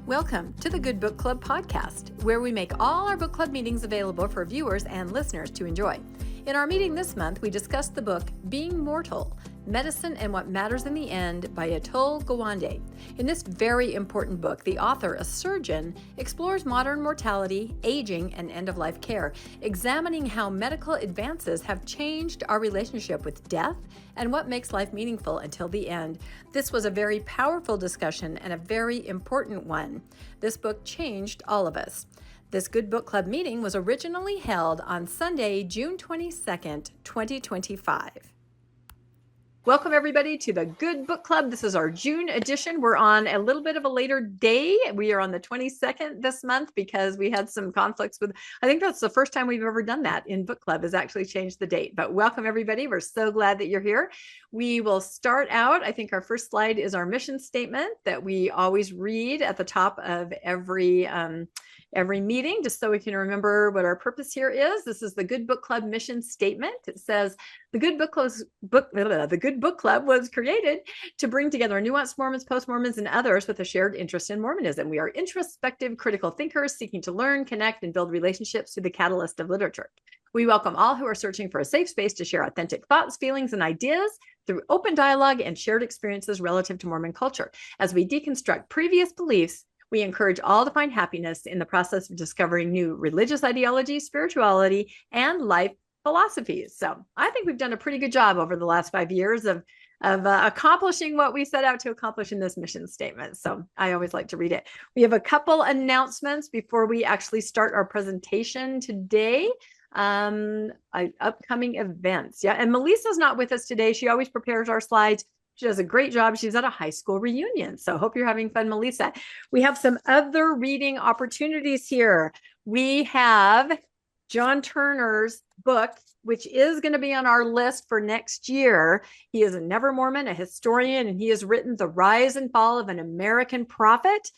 Welcome to the Good Book Club podcast, where we make all our book club meetings available for viewers and listeners to enjoy. In our meeting this month, we discussed the book Being Mortal, Medicine and What Matters in the End by Atul Gawande. In this very important book, the author, a surgeon, explores modern mortality, aging, and end-of-life care, examining how medical advances have changed our relationship with death and what makes life meaningful until the end. This was a very powerful discussion and a very important one. This book changed all of us. This Good Book Club meeting was originally held on Sunday, June 22nd, 2025. Welcome, everybody, to the Good Book Club. This is our June edition. We're on a little bit of a later day. We are on the 22nd this month because we had some conflicts with, I think that's the first time we've ever done that in Book Club, is actually changed the date. But welcome, everybody. We're so glad that you're here. We will start out. I think our first slide is our mission statement that we always read at the top of every meeting, just so we can remember what our purpose here is. This is the Good Book Club mission statement. It says, the Good Book Club was created to bring together nuanced Mormons, post-Mormons, and others with a shared interest in Mormonism. We are introspective, critical thinkers seeking to learn, connect, and build relationships through the catalyst of literature. We welcome all who are searching for a safe space to share authentic thoughts, feelings, and ideas through open dialogue and shared experiences relative to Mormon culture. As we deconstruct previous beliefs, we encourage all to find happiness in the process of discovering new religious ideologies, spirituality, and life philosophies. So I think we've done a pretty good job over the last 5 years of accomplishing what we set out to accomplish in this mission statement. So I always like to read it. We have a couple announcements before we actually start our presentation today. Upcoming events. Yeah. And Melissa's not with us today. She always prepares our slides. She does a great job. She's at a high school reunion. So hope you're having fun, Melissa. We have some other reading opportunities here. We have John Turner's book, which is going to be on our list for next year. He is a Never Mormon, a historian, and he has written The Rise and Fall of an American Prophet.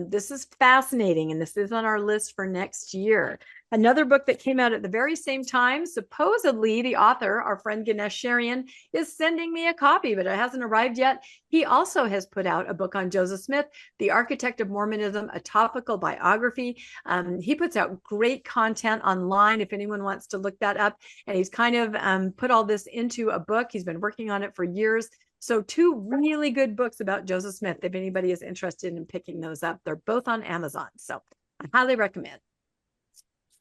This is fascinating, and this is on our list for next year. Another book that came out at the very same time, supposedly the author, our friend Ganesh Sharian, is sending me a copy, but it hasn't arrived yet. He also has put out a book on Joseph Smith, The Architect of Mormonism, a topical biography. He puts out great content online if anyone wants to look that up. And he's kind of put all this into a book. He's been working on it for years. So 2 really good books about Joseph Smith, if anybody is interested in picking those up. They're both on Amazon. So I highly recommend.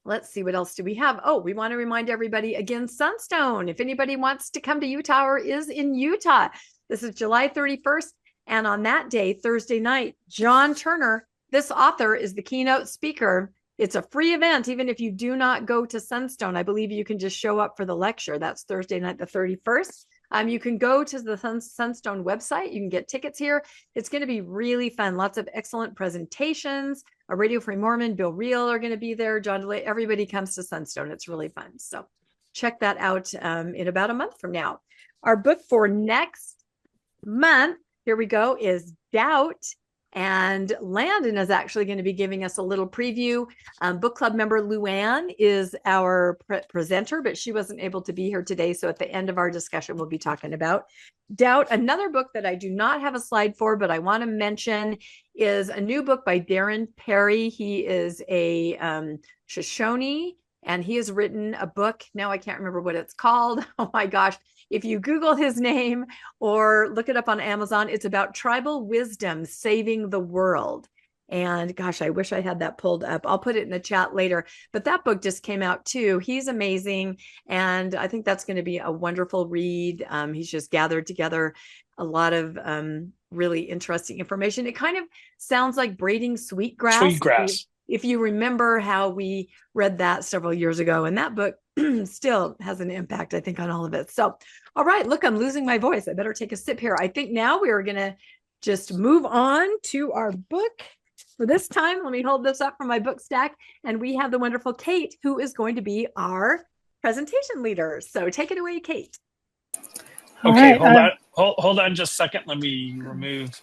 Let's see, what else do we have? Oh, we want to remind everybody again, Sunstone. If anybody wants to come to Utah or is in Utah, this is July 31st. And on that day, Thursday night, John Turner, this author, is the keynote speaker. It's a free event, even if you do not go to Sunstone. I believe you can just show up for the lecture. That's Thursday night, the 31st. You can go to the Sunstone website. You can get tickets here. It's going to be really fun. Lots of excellent presentations. A Radio Free Mormon, Bill Reel are going to be there. John DeLay, everybody comes to Sunstone. It's really fun. So check that out in about a month from now. Our book for next month, here we go, is Doubt. And Landon is actually going to be giving us a little preview. Book club member Luann is our presenter, but she wasn't able to be here today. So at the end of our discussion, we'll be talking about Doubt. Another book that I do not have a slide for, but I want to mention, is a new book by Darren Perry. He is a Shoshone, and he has written a book. Now I can't remember what it's called. Oh my gosh. If you Google his name or look it up on Amazon, it's about tribal wisdom saving the world. And gosh, I wish I had that pulled up. I'll put it in the chat later. But that book just came out too. He's amazing. And I think that's going to be a wonderful read. He's just gathered together a lot of really interesting information. It kind of sounds like braiding sweetgrass. Sweetgrass. If you remember how we read that several years ago, and that book still has an impact, I think, on all of it. So, all right, look, I'm losing my voice. I better take a sip here. I think now we are going to just move on to our book. For this time, let me hold this up from my book stack. And we have the wonderful Kate, who is going to be our presentation leader. So take it away, Kate. Okay, right, hold on just a second. Let me remove.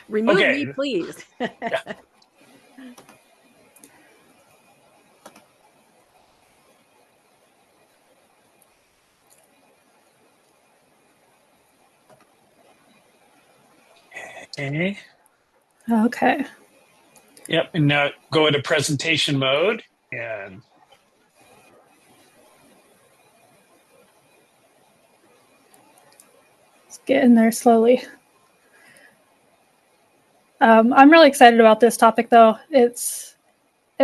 Remove me, please. Yeah. Okay. Okay. Yep. And now go into presentation mode and let's get in there slowly. I'm really excited about this topic, though. It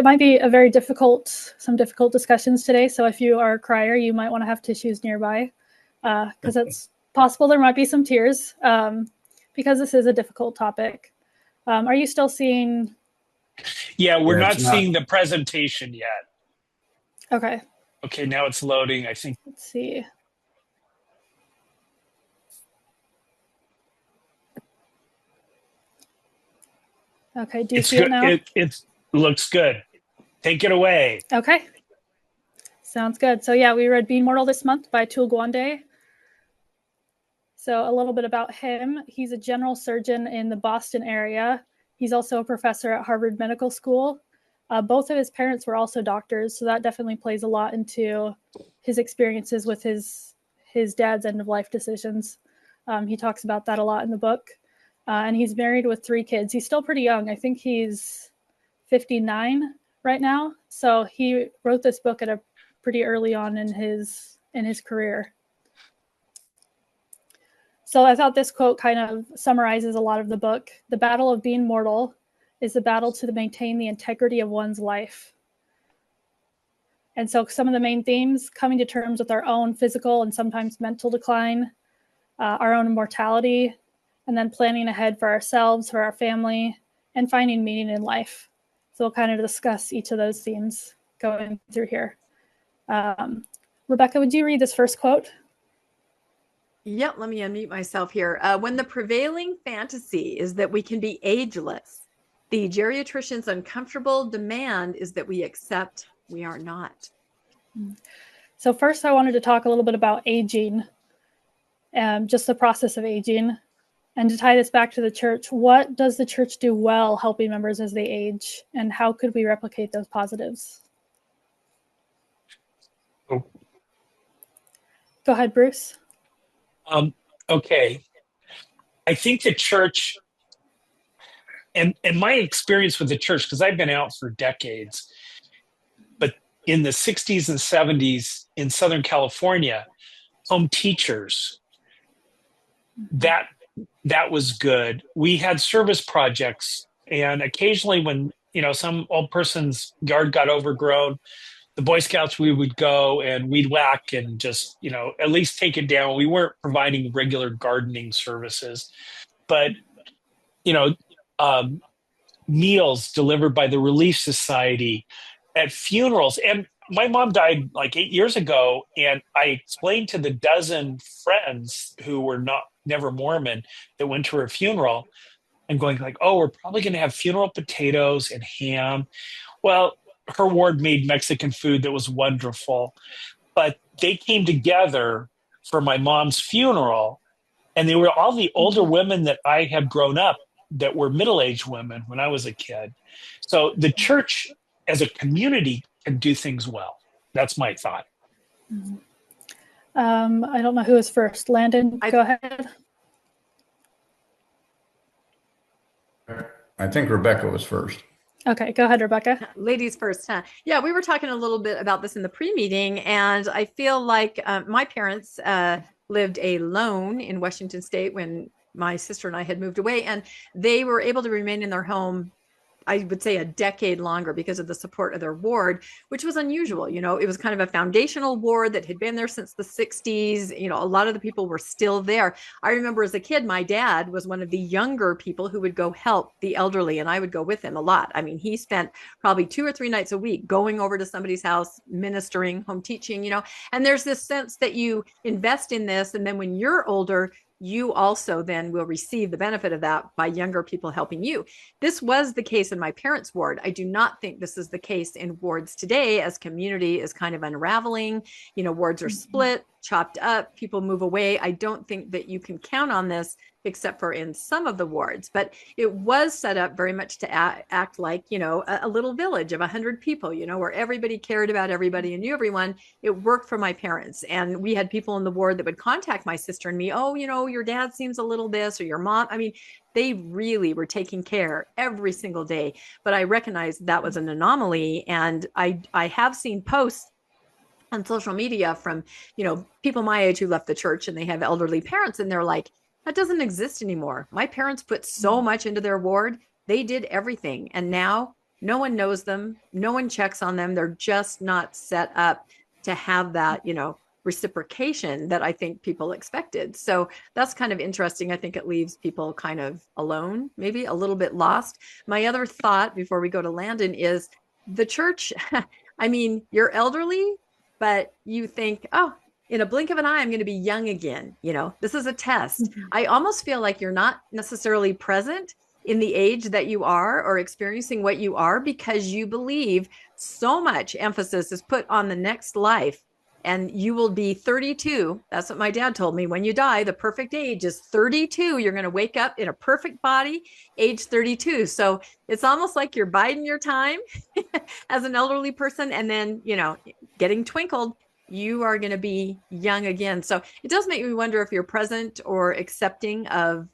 might be some difficult discussions today. So if you are a crier, you might want to have tissues nearby, because it's possible there might be some tears, because this is a difficult topic. Are you still seeing? Yeah, we're not seeing the presentation yet. Okay. Okay, now it's loading, I think. Let's see. Okay, do you see it now? It looks good. Take it away. Okay. Sounds good. So yeah, we read Being Mortal this month by Atul Gawande. So a little bit about him. He's a general surgeon in the Boston area. He's also a professor at Harvard Medical School. Both of his parents were also doctors, so that definitely plays a lot into his experiences with his dad's end-of-life decisions. He talks about that a lot in the book. And he's married with 3 kids. He's still pretty young. I think he's 59 right now. So he wrote this book at a pretty early on in his career. So I thought this quote kind of summarizes a lot of the book. The battle of being mortal is the battle to maintain the integrity of one's life. And so some of the main themes: coming to terms with our own physical and sometimes mental decline, our own mortality, and then planning ahead for ourselves, for our family, and finding meaning in life. So we'll kind of discuss each of those themes going through here. Rebecca, would you read this first quote? Yep, let me unmute myself here. When the prevailing fantasy is that we can be ageless, the geriatrician's uncomfortable demand is that we accept we are not. So first, I wanted to talk a little bit about aging, just the process of aging. And to tie this back to the church, what does the church do well helping members as they age, and how could we replicate those positives? Oh. Go ahead, Bruce. Okay. I think the church, and my experience with the church, because I've been out for decades, but in the 60s and 70s in Southern California, home teachers, that was good. We had service projects, and occasionally when, some old person's yard got overgrown, the Boy Scouts, we would go and weed whack and just, at least take it down. We weren't providing regular gardening services, but, meals delivered by the Relief Society at funerals. And my mom died like 8 years ago, and I explained to the dozen friends who were never Mormon that went to her funeral, and going like, oh, we're probably going to have funeral potatoes and ham. Well, her ward made Mexican food that was wonderful, but they came together for my mom's funeral, and they were all the older women that I had grown up that were middle-aged women when I was a kid. So the church as a community can do things well. That's my thought. I don't know who is first. Landon, go ahead. I think Rebecca was first. Okay, go ahead, Rebecca. Ladies first, huh? Yeah, we were talking a little bit about this in the pre-meeting, and I feel like my parents lived alone in Washington State when my sister and I had moved away, and they were able to remain in their home, I would say, a decade longer because of the support of their ward, which was unusual. It was kind of a foundational ward that had been there since the 60s. A lot of the people were still there. I remember as a kid, my dad was one of the younger people who would go help the elderly, and I would go with him a lot. I mean, he spent probably 2 or 3 nights a week going over to somebody's house, ministering, home teaching, and there's this sense that you invest in this, and then when you're older, you also then will receive the benefit of that by younger people helping you. This was the case in my parents' ward. I do not think this is the case in wards today, as community is kind of unraveling. Wards are split. chopped up, people move away. I don't think that you can count on this except for in some of the wards, but it was set up very much to act like, a little village of 100 people, where everybody cared about everybody and knew everyone. It worked for my parents. And we had people in the ward that would contact my sister and me, oh, your dad seems a little this, or your mom. I mean, they really were taking care every single day. But I recognized that was an anomaly. And I have seen posts on social media from, people my age who left the church, and they have elderly parents, and they're like, that doesn't exist anymore. My parents put so much into their ward. They did everything. And now no one knows them. No one checks on them. They're just not set up to have that, reciprocation that I think people expected. So that's kind of interesting. I think it leaves people kind of alone, maybe a little bit lost. My other thought before we go to Landon is the church. I mean, you're elderly, but you think, oh, in a blink of an eye, I'm going to be young again. This is a test. Mm-hmm. I almost feel like you're not necessarily present in the age that you are or experiencing what you are because you believe so much emphasis is put on the next life. And you will be 32. That's what my dad told me. When you die, the perfect age is 32. You're going to wake up in a perfect body, age 32. So it's almost like you're biding your time as an elderly person. And then, getting twinkled, you are going to be young again. So it does make me wonder if you're present or accepting of,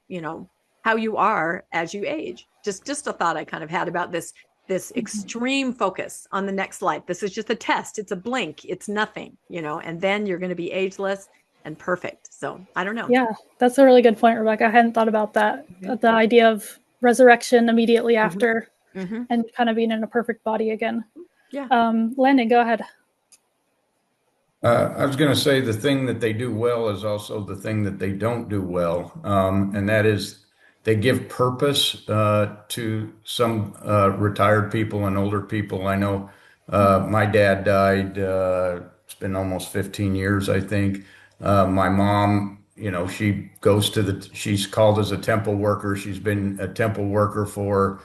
how you are as you age. Just a thought I kind of had about this extreme focus on the next life. This is just a test. It's a blink. It's nothing, and then you're going to be ageless and perfect. So I don't know. Yeah, that's a really good point, Rebecca. I hadn't thought about that. Mm-hmm. The idea of resurrection immediately after mm-hmm. and kind of being in a perfect body again. Yeah. Landon, go ahead. I was going to say the thing that they do well is also the thing that they don't do well. And that is they give purpose to some retired people and older people. I know my dad died. It's been almost 15 years, I think. My mom, she goes to she's called as a temple worker. She's been a temple worker for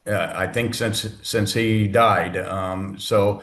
I think since he died. So,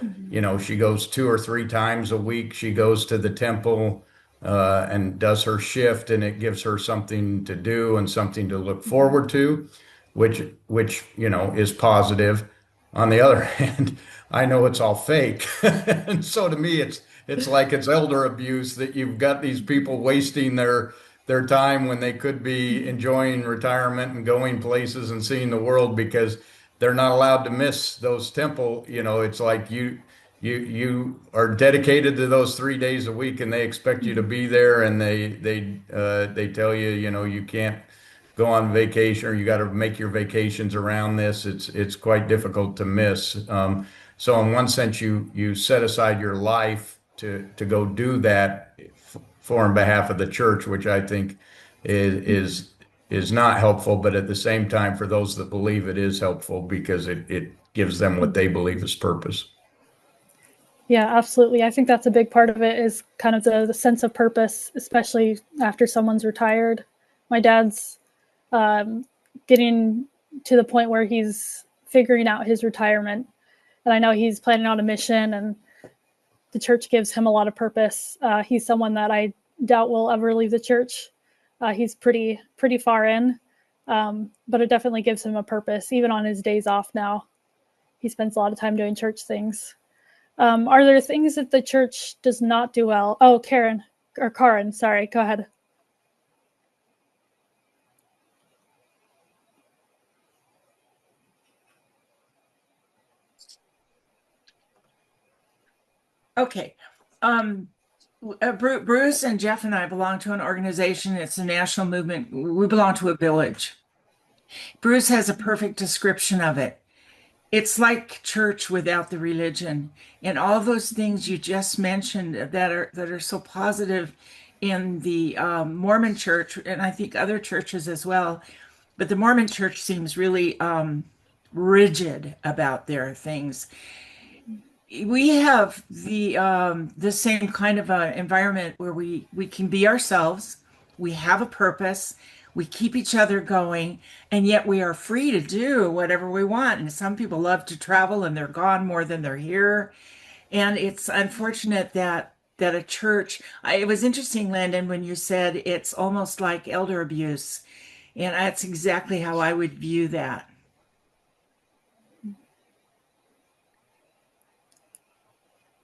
she goes 2 or 3 times a week. She goes to the temple and does her shift, and it gives her something to do and something to look forward to, which is positive. On the other hand, I know it's all fake. And so to me, it's like it's elder abuse that you've got these people wasting their time when they could be enjoying retirement and going places and seeing the world because they're not allowed to miss those temple. It's like you are dedicated to those 3 days a week and they expect you to be there, and they tell you, you can't go on vacation, or you got to make your vacations around this. It's quite difficult to miss. So in one sense, you set aside your life to go do that for and behalf of the church, which I think is not helpful, but at the same time, for those that believe, it is helpful because it gives them what they believe is purpose. Yeah, absolutely. I think that's a big part of it, is kind of the sense of purpose, especially after someone's retired. My dad's getting to the point where he's figuring out his retirement. And I know he's planning on a mission, and the church gives him a lot of purpose. He's someone that I doubt will ever leave the church. He's pretty far in, but it definitely gives him a purpose. Even on his days off now, he spends a lot of time doing church things. Are there things that the church does not do well? Oh, Karen, sorry, go ahead. Okay. Bruce and Jeff and I belong to an organization. It's a national movement. We belong to a village. Bruce has a perfect description of it. It's like church without the religion, and all those things you just mentioned that are so positive in the Mormon church, and I think other churches as well. But the Mormon church seems really rigid about their things. We have the same kind of environment where we can be ourselves. We have a purpose. We keep each other going, and yet we are free to do whatever we want. And some people love to travel, and they're gone more than they're here. And it's unfortunate that that a church, it was interesting, Landon, when you said it's almost like elder abuse. And that's exactly how I would view that.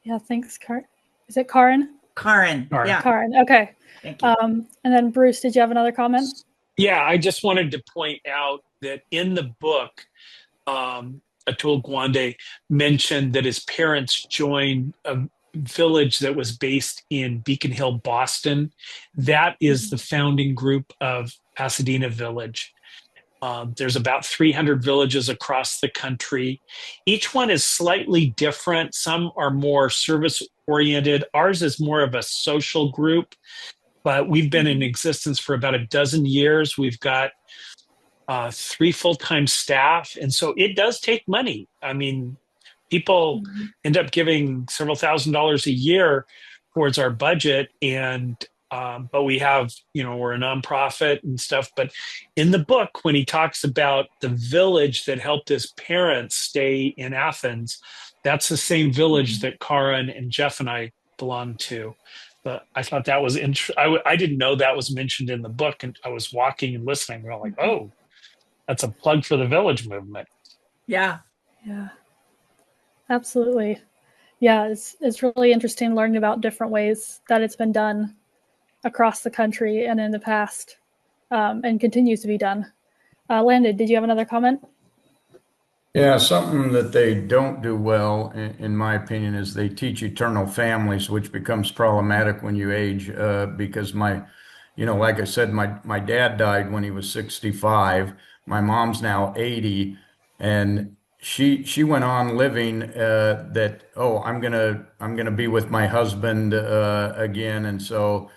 Yeah, thanks, Karen. Is it Karen? Karen. Yeah. Karen. Okay. Thank you. And then Bruce, did you have another comment? Yeah, I just wanted to point out that in the book, Atul Gawande mentioned that his parents joined a village that was based in Beacon Hill, Boston. That is the founding group of Pasadena Village. There's about 300 villages across the country. Each one is slightly different. Some are more service oriented. Ours is more of a social group, but we've been in existence for about a dozen years. We've got 3 full-time staff. And so it does take money. I mean, people end up giving several $1,000s a year towards our budget. And but we have, we're a nonprofit and stuff. But in the book, when he talks about the village that helped his parents stay in Athens, that's the same village that Karen and Jeff and I belong to. But I thought that was interesting. I didn't know that was mentioned in the book. And I was walking and listening. We're all like, oh, that's a plug for the village movement. Yeah. Yeah, absolutely. Yeah, it's really interesting learning about different ways that it's been done across the country and in the past, and continues to be done. Landon, did you have another comment? Yeah, something that they don't do well, in my opinion, is they teach eternal families, which becomes problematic when you age, because like I said, my dad died when he was 65. My mom's now 80, and she went on living that, oh, I'm gonna be with my husband again, and so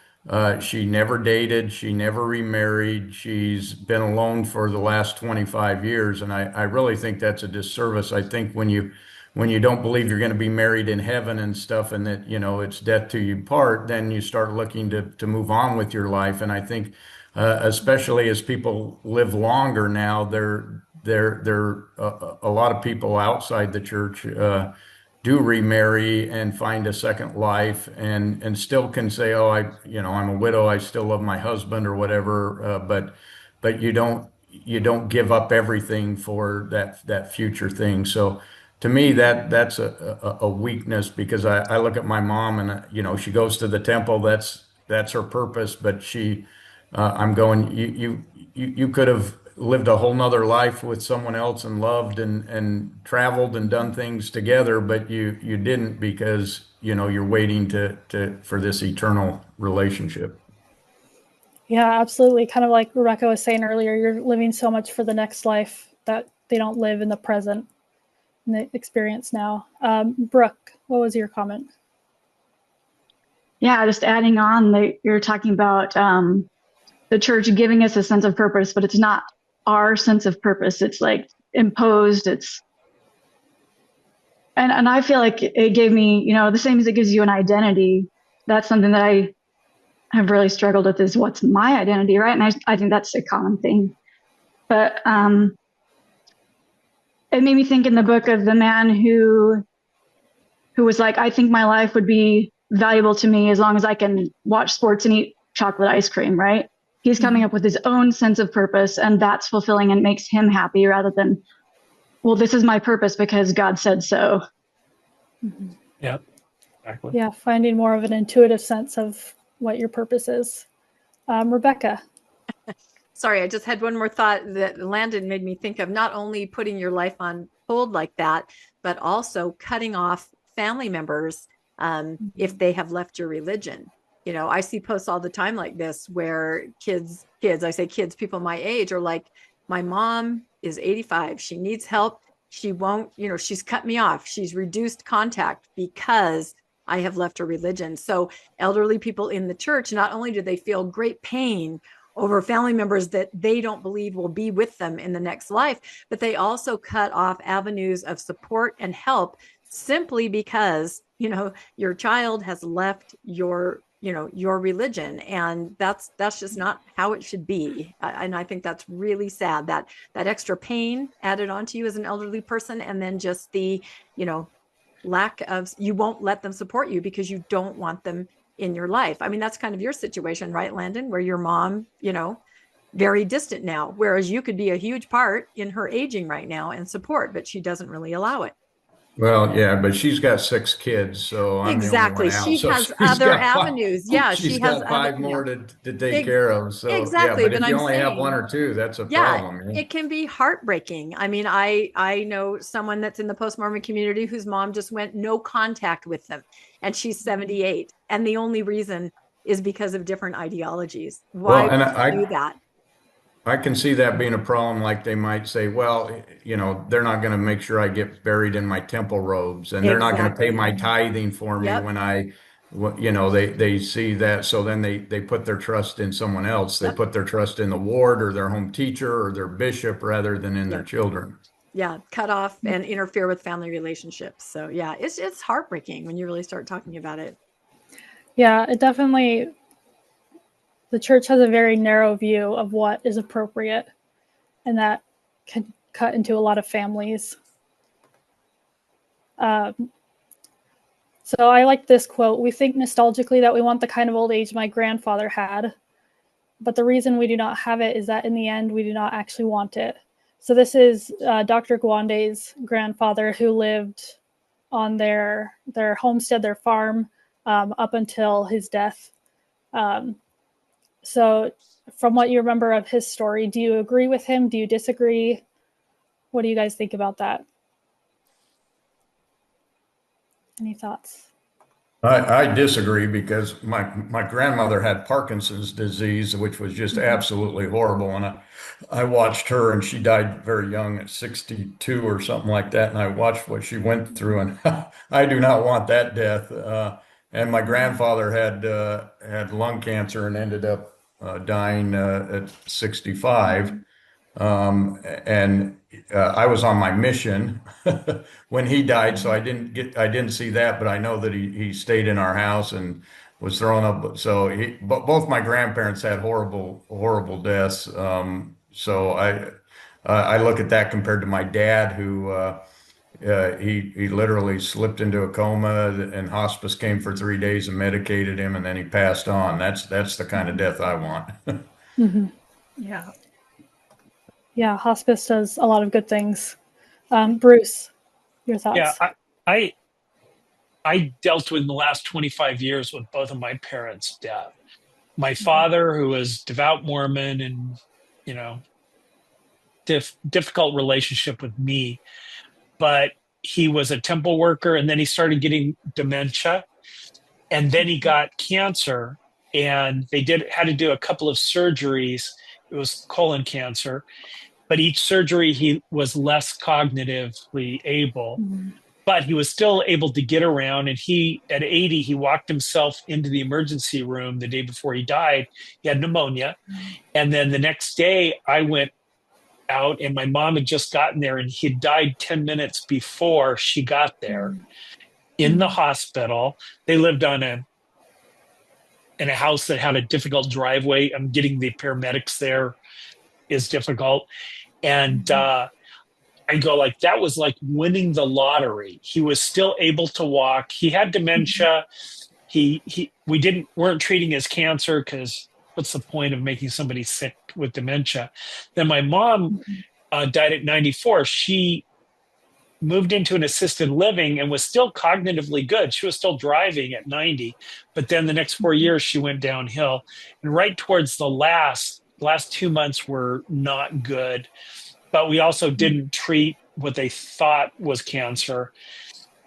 she never dated, she never remarried, she's been alone for the last 25 years, and I really think that's a disservice. I think when you don't believe you're going to be married in heaven and stuff, and that it's death till you part, then you start looking to move on with your life. And I think especially as people live longer now, there a lot of people outside the church do remarry and find a second life, and still can say, oh, I'm a widow, I still love my husband or whatever, but you don't give up everything for that future thing. So to me, that's a weakness, because I look at my mom, and she goes to the temple, that's her purpose, but I'm going, you could have lived a whole nother life with someone else and loved and traveled and done things together, but you didn't, because you're waiting for this eternal relationship. Yeah, absolutely. Kind of like Rebecca was saying earlier, you're living so much for the next life that they don't live in the present and the experience now. Brooke, what was your comment? Yeah, just adding on that you're talking about the church giving us a sense of purpose, but it's not our sense of purpose. It's like imposed. And I feel like it gave me, the same as it gives you an identity. That's something that I have really struggled with, is what's my identity, right? And I think that's a common thing. But it made me think in the book of the man who was like, I think my life would be valuable to me as long as I can watch sports and eat chocolate ice cream, right? He's coming up with his own sense of purpose, and that's fulfilling and makes him happy, rather than, well, this is my purpose because God said so. Mm-hmm. Yeah, exactly. Yeah, finding more of an intuitive sense of what your purpose is. Rebecca. Sorry, I just had one more thought that Landon made me think of, not only putting your life on hold like that, but also cutting off family members if they have left your religion. I see posts all the time like this where kids, I say kids, people my age are like, my mom is 85. She needs help. She won't, she's cut me off. She's reduced contact because I have left her religion. So elderly people in the church, not only do they feel great pain over family members that they don't believe will be with them in the next life, but they also cut off avenues of support and help simply because, your child has left your religion, and that's just not how it should be. And I think that's really sad, that extra pain added onto you as an elderly person, and then just the lack of, you won't let them support you because you don't want them in your life. I mean, that's kind of your situation, right, Landon, where your mom, very distant now, whereas you could be a huge part in her aging right now and support, but she doesn't really allow it. Well, yeah, but she's got 6 kids, so I'm the only one Exactly. out. She So has she's other got avenues. Yeah, she's she has got other, 5 more to take Ex- care of. So yeah, exactly. but But if you I'm only have saying, 1 or 2, that's a yeah, problem. Right? it can be heartbreaking. I mean, I know someone that's in the post-Mormon community whose mom just went no contact with them, and she's 78, and the only reason is because of different ideologies. Why Well, and would you do that? I can see that being a problem. Like they might say, well, they're not going to make sure I get buried in my temple robes, and they're not going to pay Exactly. my tithing for me Yep. when they see that. So then they put their trust in someone else. They Yep. put their trust in the ward or their home teacher or their bishop rather than in their Yep. children. Yeah, cut off and interfere with family relationships. So yeah, it's heartbreaking when you really start talking about it. Yeah, it definitely, the church has a very narrow view of what is appropriate, and that can cut into a lot of families. So I like this quote. We think nostalgically that we want the kind of old age my grandfather had, but the reason we do not have it is that in the end, we do not actually want it. So this is Dr. Gawande's grandfather, who lived on their homestead, their farm, up until his death. So from what you remember of his story, do you agree with him? Do you disagree? What do you guys think about that? Any thoughts? I disagree because my grandmother had Parkinson's disease, which was just absolutely horrible. And I watched her, and she died very young at 62 or something like that. And I watched what she went through, and I do not want that death. And my grandfather had lung cancer and ended up dying at 65. And I was on my mission when he died, so I didn't see that, but I know that he stayed in our house and was thrown up. So both my grandparents had horrible deaths. So I look at that compared to my dad, who he literally slipped into a coma, and hospice came for 3 days and medicated him, and then he passed on. That's the kind of death I want. Mm-hmm. Yeah. Yeah, hospice does a lot of good things. Bruce, your thoughts? Yeah, I dealt with in the last 25 years with both of my parents' death. My father, who was devout Mormon and, difficult relationship with me, but he was a temple worker, and then he started getting dementia, and then he got cancer, and they had to do a couple of surgeries. It was colon cancer, but each surgery he was less cognitively able, but he was still able to get around. And at 80, he walked himself into the emergency room the day before he died. He had pneumonia. And then the next day I went out, and my mom had just gotten there, and he had died 10 minutes before she got there in the hospital. They lived in a house that had a difficult driveway. Getting the paramedics there is difficult. And I go, like, that was like winning the lottery. He was still able to walk. He had dementia. We weren't treating his cancer, because what's the point of making somebody sick with dementia? Then my mom died at 94. She moved into an assisted living and was still cognitively good. She was still driving at 90, but then the next 4 years she went downhill. And right towards the last 2 months were not good, but we also didn't treat what they thought was cancer.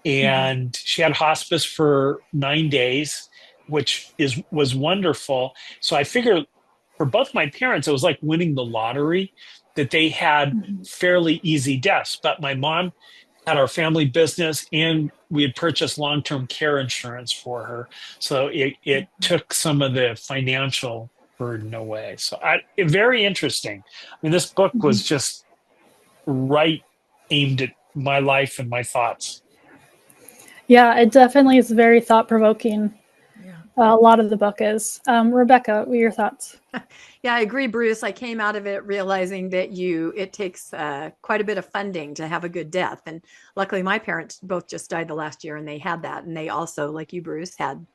And she had hospice for 9 days, which was wonderful. So I figured for both my parents, it was like winning the lottery, that they had fairly easy deaths. But my mom had our family business, and we had purchased long-term care insurance for her. So it took some of the financial burden away. So very interesting. I mean, this book was just right aimed at my life and my thoughts. Yeah, it definitely is very thought-provoking. Yeah. A lot of the book is. Rebecca, what are your thoughts? Yeah, I agree, Bruce. I came out of it realizing that it takes quite a bit of funding to have a good death. And luckily my parents both just died the last year, and they had that. And they also, like you, Bruce, had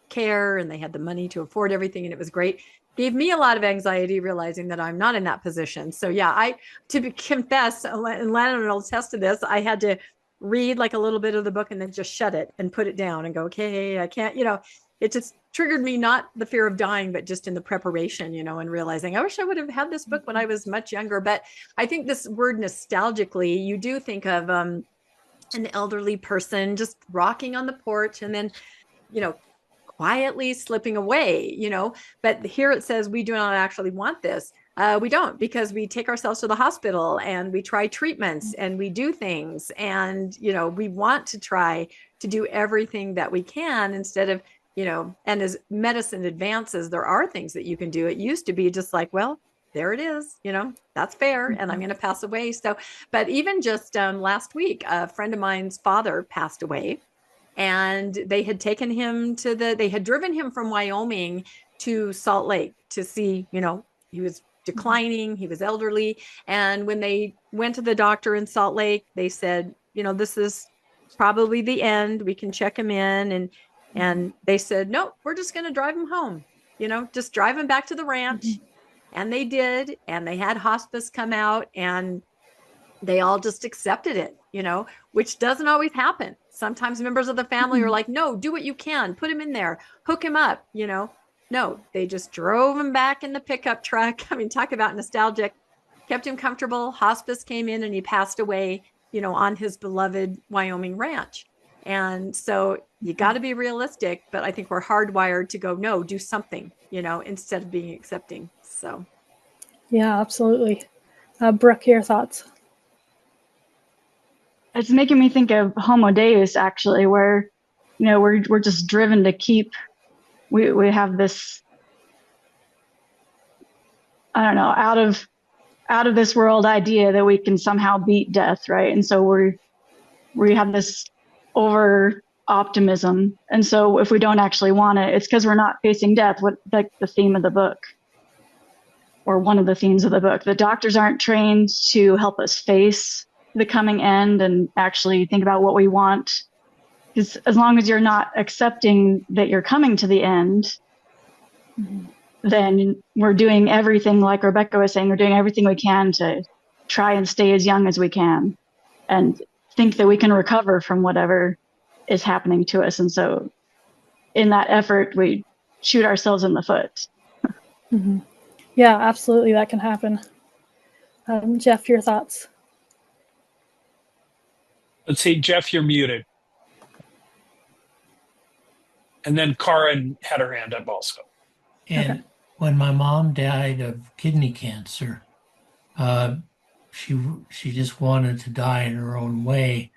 care, and they had the money to afford everything, and it was great. Gave me a lot of anxiety realizing that I'm not in that position. So yeah, confess, and Landon will attest to this, I had to read like a little bit of the book and then just shut it and put it down and go, okay, I can't, it just triggered me, not the fear of dying, but just in the preparation, and realizing I wish I would have had this book when I was much younger. But I think this word nostalgically, you do think of an elderly person just rocking on the porch and then, quietly slipping away, but here it says we do not actually want this. We don't, because we take ourselves to the hospital and we try treatments and we do things. And, we want to try to do everything that we can instead of, and as medicine advances, there are things that you can do. It used to be just like, well, there it is, that's fair. And I'm going to pass away. So, but even just last week, a friend of mine's father passed away. And they had taken him they had driven him from Wyoming to Salt Lake to see, he was declining, he was elderly. And when they went to the doctor in Salt Lake, they said, this is probably the end. We can check him in. And they said, no, we're just going to drive him home, just drive him back to the ranch. And they did. And they had hospice come out and they all just accepted it, which doesn't always happen. Sometimes members of the family are like, no, do what you can, put him in there, hook him up, no, they just drove him back in the pickup truck. I mean, talk about nostalgic, kept him comfortable. Hospice came in and he passed away, on his beloved Wyoming ranch. And so you got to be realistic, but I think we're hardwired to go, no, do something, instead of being accepting. So. Yeah, absolutely. Brooke, your thoughts? It's making me think of Homo Deus, actually, where, we're just driven to keep, we have this, I don't know, out of this world idea that we can somehow beat death, right? And so we have this over optimism. And so if we don't actually want it, it's because we're not facing death, like the theme of the book, or one of the themes of the book. The doctors aren't trained to help us face the coming end and actually think about what we want. Because as long as you're not accepting that you're coming to the end, then we're doing everything, like Rebecca was saying, we're doing everything we can to try and stay as young as we can and think that we can recover from whatever is happening to us. And so in that effort, we shoot ourselves in the foot. Yeah, absolutely. That can happen. Jeff, your thoughts? Let's see, Jeff, you're muted. And then Karen had her hand up also. And when my mom died of kidney cancer, she just wanted to die in her own way.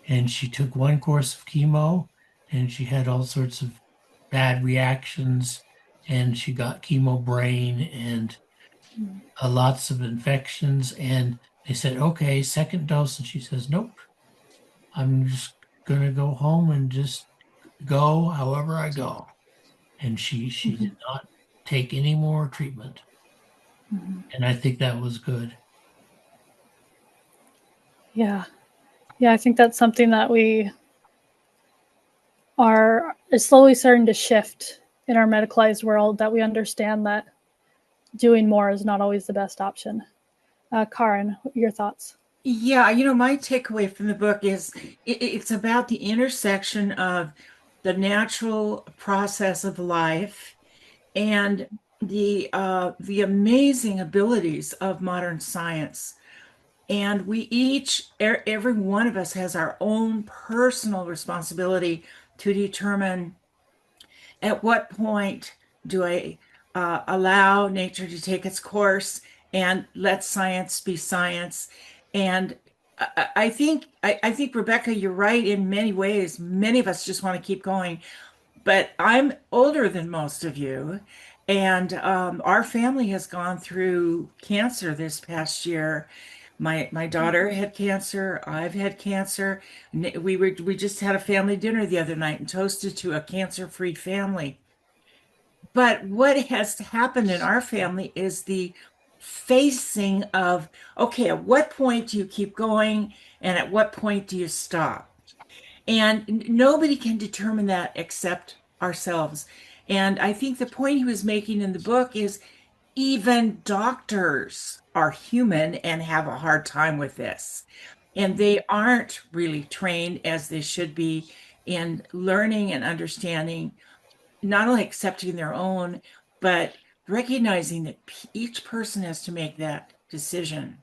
And she took one course of chemo and she had all sorts of bad reactions. And she got chemo brain and lots of infections. And they said, okay, second dose. And she says, nope. I'm just going to go home and just go however I go. And she did not take any more treatment. And I think that was good. Yeah. Yeah, I think that's something that we is slowly starting to shift in our medicalized world, that we understand that doing more is not always the best option. Karen, your thoughts? Yeah, my takeaway from the book is it's about the intersection of the natural process of life and the amazing abilities of modern science. And we every one of us has our own personal responsibility to determine at what point do I allow nature to take its course and let science be science. And I think Rebecca, you're right in many ways. Many of us just want to keep going, but I'm older than most of you, and our family has gone through cancer this past year. My daughter had cancer. I've had cancer. We just had a family dinner the other night and toasted to a cancer-free family. But what has happened in our family is the facing of, okay, at what point do you keep going and at what point do you stop? And nobody can determine that except ourselves. And I think the point he was making in the book is even doctors are human and have a hard time with this. And they aren't really trained as they should be in learning and understanding, not only accepting their own, but recognizing that each person has to make that decision.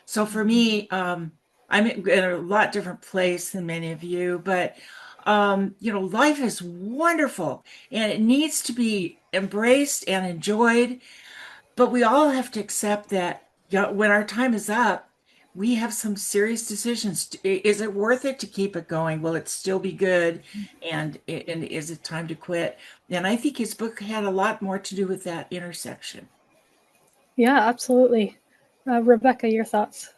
So for me, I'm in a lot different place than many of you, but life is wonderful and it needs to be embraced and enjoyed. But we all have to accept that when our time is up, we have some serious decisions. Is it worth it to keep it going? Will it still be good? And is it time to quit? And I think his book had a lot more to do with that intersection. Yeah, absolutely. Rebecca, your thoughts?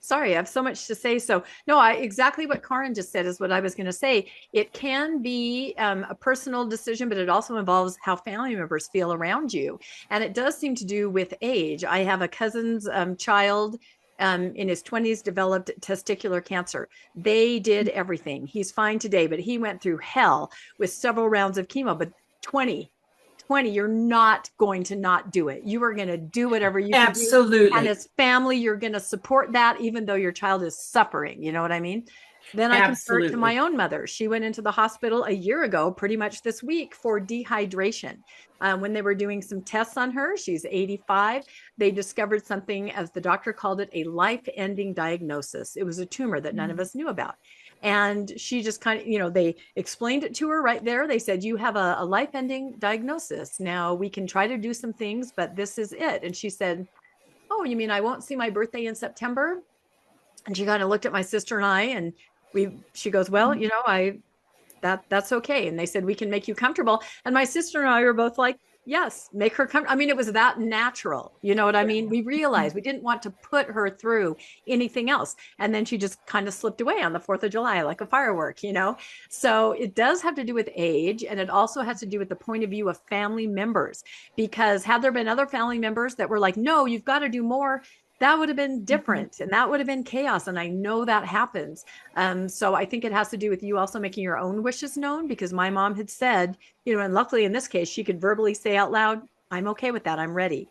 Sorry, I have so much to say. So no, exactly what Karin just said is what I was going to say. It can be a personal decision, but it also involves how family members feel around you. And it does seem to do with age. I have a cousin's child in his 20s developed testicular cancer. They did everything. He's fine today, but he went through hell with several rounds of chemo. But 20, you're not going to not do it. You are going to do whatever you can do. Absolutely. And as family, you're going to support that, even though your child is suffering. You know what I mean? Then I compare it to my own mother. She went into the hospital a year ago, pretty much this week, for dehydration. When they were doing some tests on her, she's 85. They discovered something, as the doctor called it, a life-ending diagnosis. It was a tumor that none of us knew about. And she just kind of, they explained it to her right there. They said, you have a life-ending diagnosis. Now we can try to do some things, but this is it. And she said, oh, you mean I won't see my birthday in September? And she kind of looked at my sister and I, and she goes, well, that's okay. And they said, we can make you comfortable. And my sister and I were both like, yes, make her comfortable. I mean, it was that natural. You know what I mean? We realized we didn't want to put her through anything else. And then she just kind of slipped away on the 4th of July, like a firework, So it does have to do with age. And it also has to do with the point of view of family members, because had there been other family members that were like, no, you've got to do more, that would have been different, and that would have been chaos. And I know that happens. So I think it has to do with you also making your own wishes known, because my mom had said, and luckily in this case, she could verbally say out loud, I'm okay with that. I'm ready,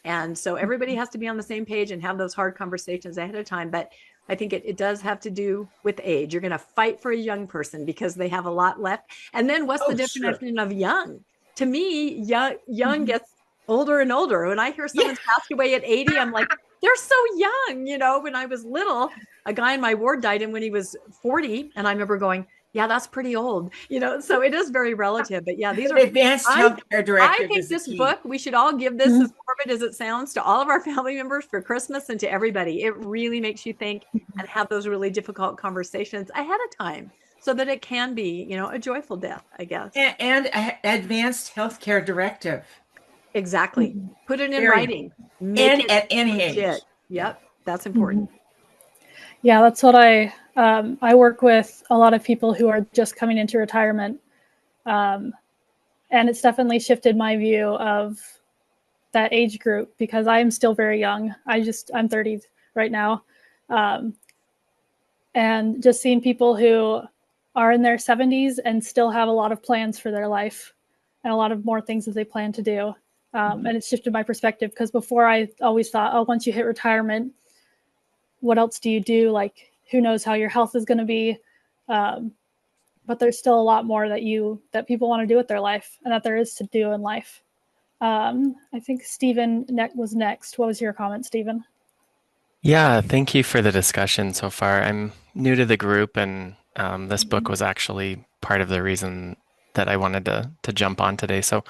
And so everybody has to be on the same page and have those hard conversations ahead of time. But I think it does have to do with age. You're going to fight for a young person because they have a lot left. And then what's the definition of young? To me, young gets older and older. When I hear someone's passed away at 80, I'm like, they're so young. When I was little, a guy in my ward died when he was 40. And I remember going, yeah, that's pretty old, so it is very relative. But yeah, these are advanced healthcare directive. I think this book, we should all give this, as morbid as it sounds, to all of our family members for Christmas and to everybody. It really makes you think and have those really difficult conversations ahead of time, so that it can be, a joyful death, I guess. And advanced healthcare directive. Exactly. Put it in writing. And at any age. Yep. That's important. Yeah, that's what I work with a lot of people who are just coming into retirement. And it's definitely shifted my view of that age group, because I am still very young. I'm 30 right now. And just seeing people who are in their 70s and still have a lot of plans for their life and a lot of more things that they plan to do. And it's shifted my perspective, because before I always thought, oh, once you hit retirement, what else do you do? Like, who knows how your health is going to be? But there's still a lot more that people want to do with their life, and that there is to do in life. I think Stephen was next. What was your comment, Stephen? Yeah, thank you for the discussion so far. I'm new to the group, and this book was actually part of the reason that I wanted to jump on today. So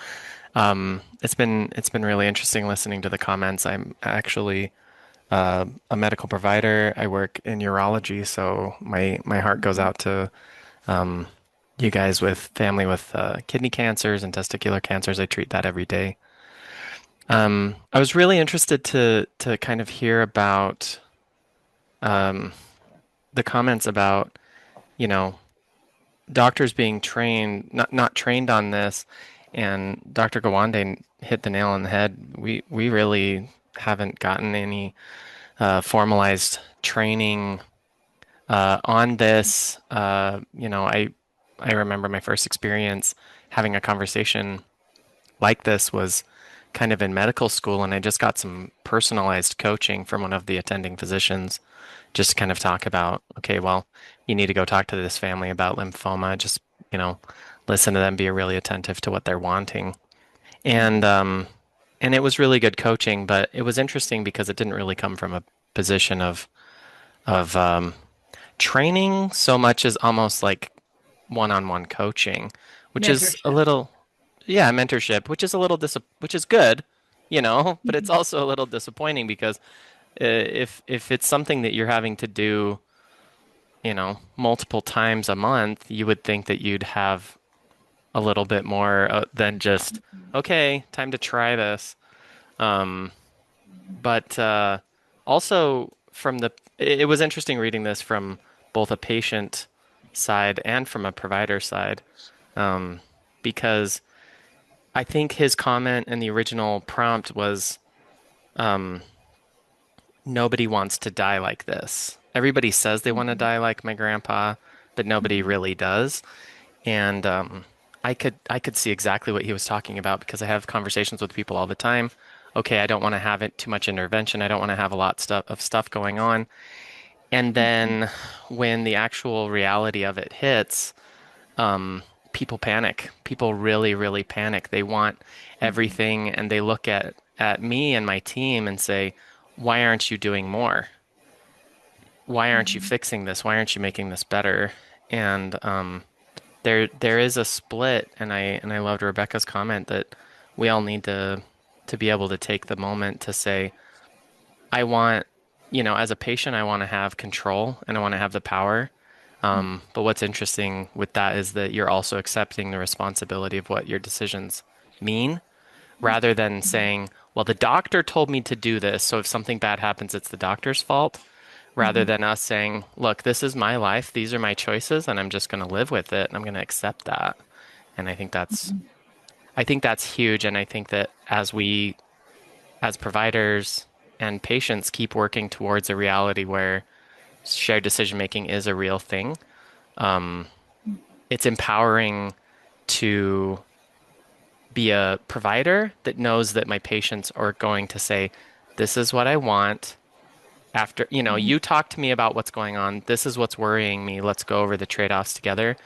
it's been really interesting listening to the comments. I'm actually a medical provider. I work in urology, so my heart goes out to you guys with family with kidney cancers and testicular cancers. I treat that every day. I was really interested to kind of hear about the comments about, doctors being trained, not trained on this, and Dr. Gawande hit the nail on the head. We really haven't gotten any formalized training on this. I remember my first experience having a conversation like this was kind of in medical school, and I just got some personalized coaching from one of the attending physicians, just to kind of talk about, okay, well, you need to go talk to this family about lymphoma. Just, listen to them, be really attentive to what they're wanting. And it was really good coaching, but it was interesting because it didn't really come from a position of training so much as almost like one-on-one coaching, which is a Mentorship. little, yeah, mentorship, which is a little which is good, but it's also a little disappointing because if it's something that you're having to do, multiple times a month, you would think that you'd have a little bit more than just, okay, time to try this. But also it was interesting reading this from both a patient side and from a provider side, because I think his comment in the original prompt was, nobody wants to die like this. Everybody says they want to die like my grandpa, but nobody really does. And I could see exactly what he was talking about because I have conversations with people all the time. Okay, I don't want to have it too much intervention. I don't want to have a lot of stuff going on. And then when the actual reality of it hits, people panic. People really, really panic. They want everything, and they look at me and my team and say, why aren't you doing more? Why aren't you fixing this? Why aren't you making this better? And there is a split, and I loved Rebecca's comment that we all need to be able to take the moment to say, I want, as a patient, I want to have control and I want to have the power. But what's interesting with that is that you're also accepting the responsibility of what your decisions mean, rather than saying, well, the doctor told me to do this, so if something bad happens, it's the doctor's fault, rather than us saying, look, this is my life, these are my choices, and I'm just going to live with it, and I'm going to accept that. And I think that's huge, and I think that as we, as providers and patients, keep working towards a reality where shared decision making is a real thing, it's empowering to be a provider that knows that my patients are going to say, this is what I want. After, you talk to me about what's going on. This is what's worrying me. Let's go over the trade-offs together.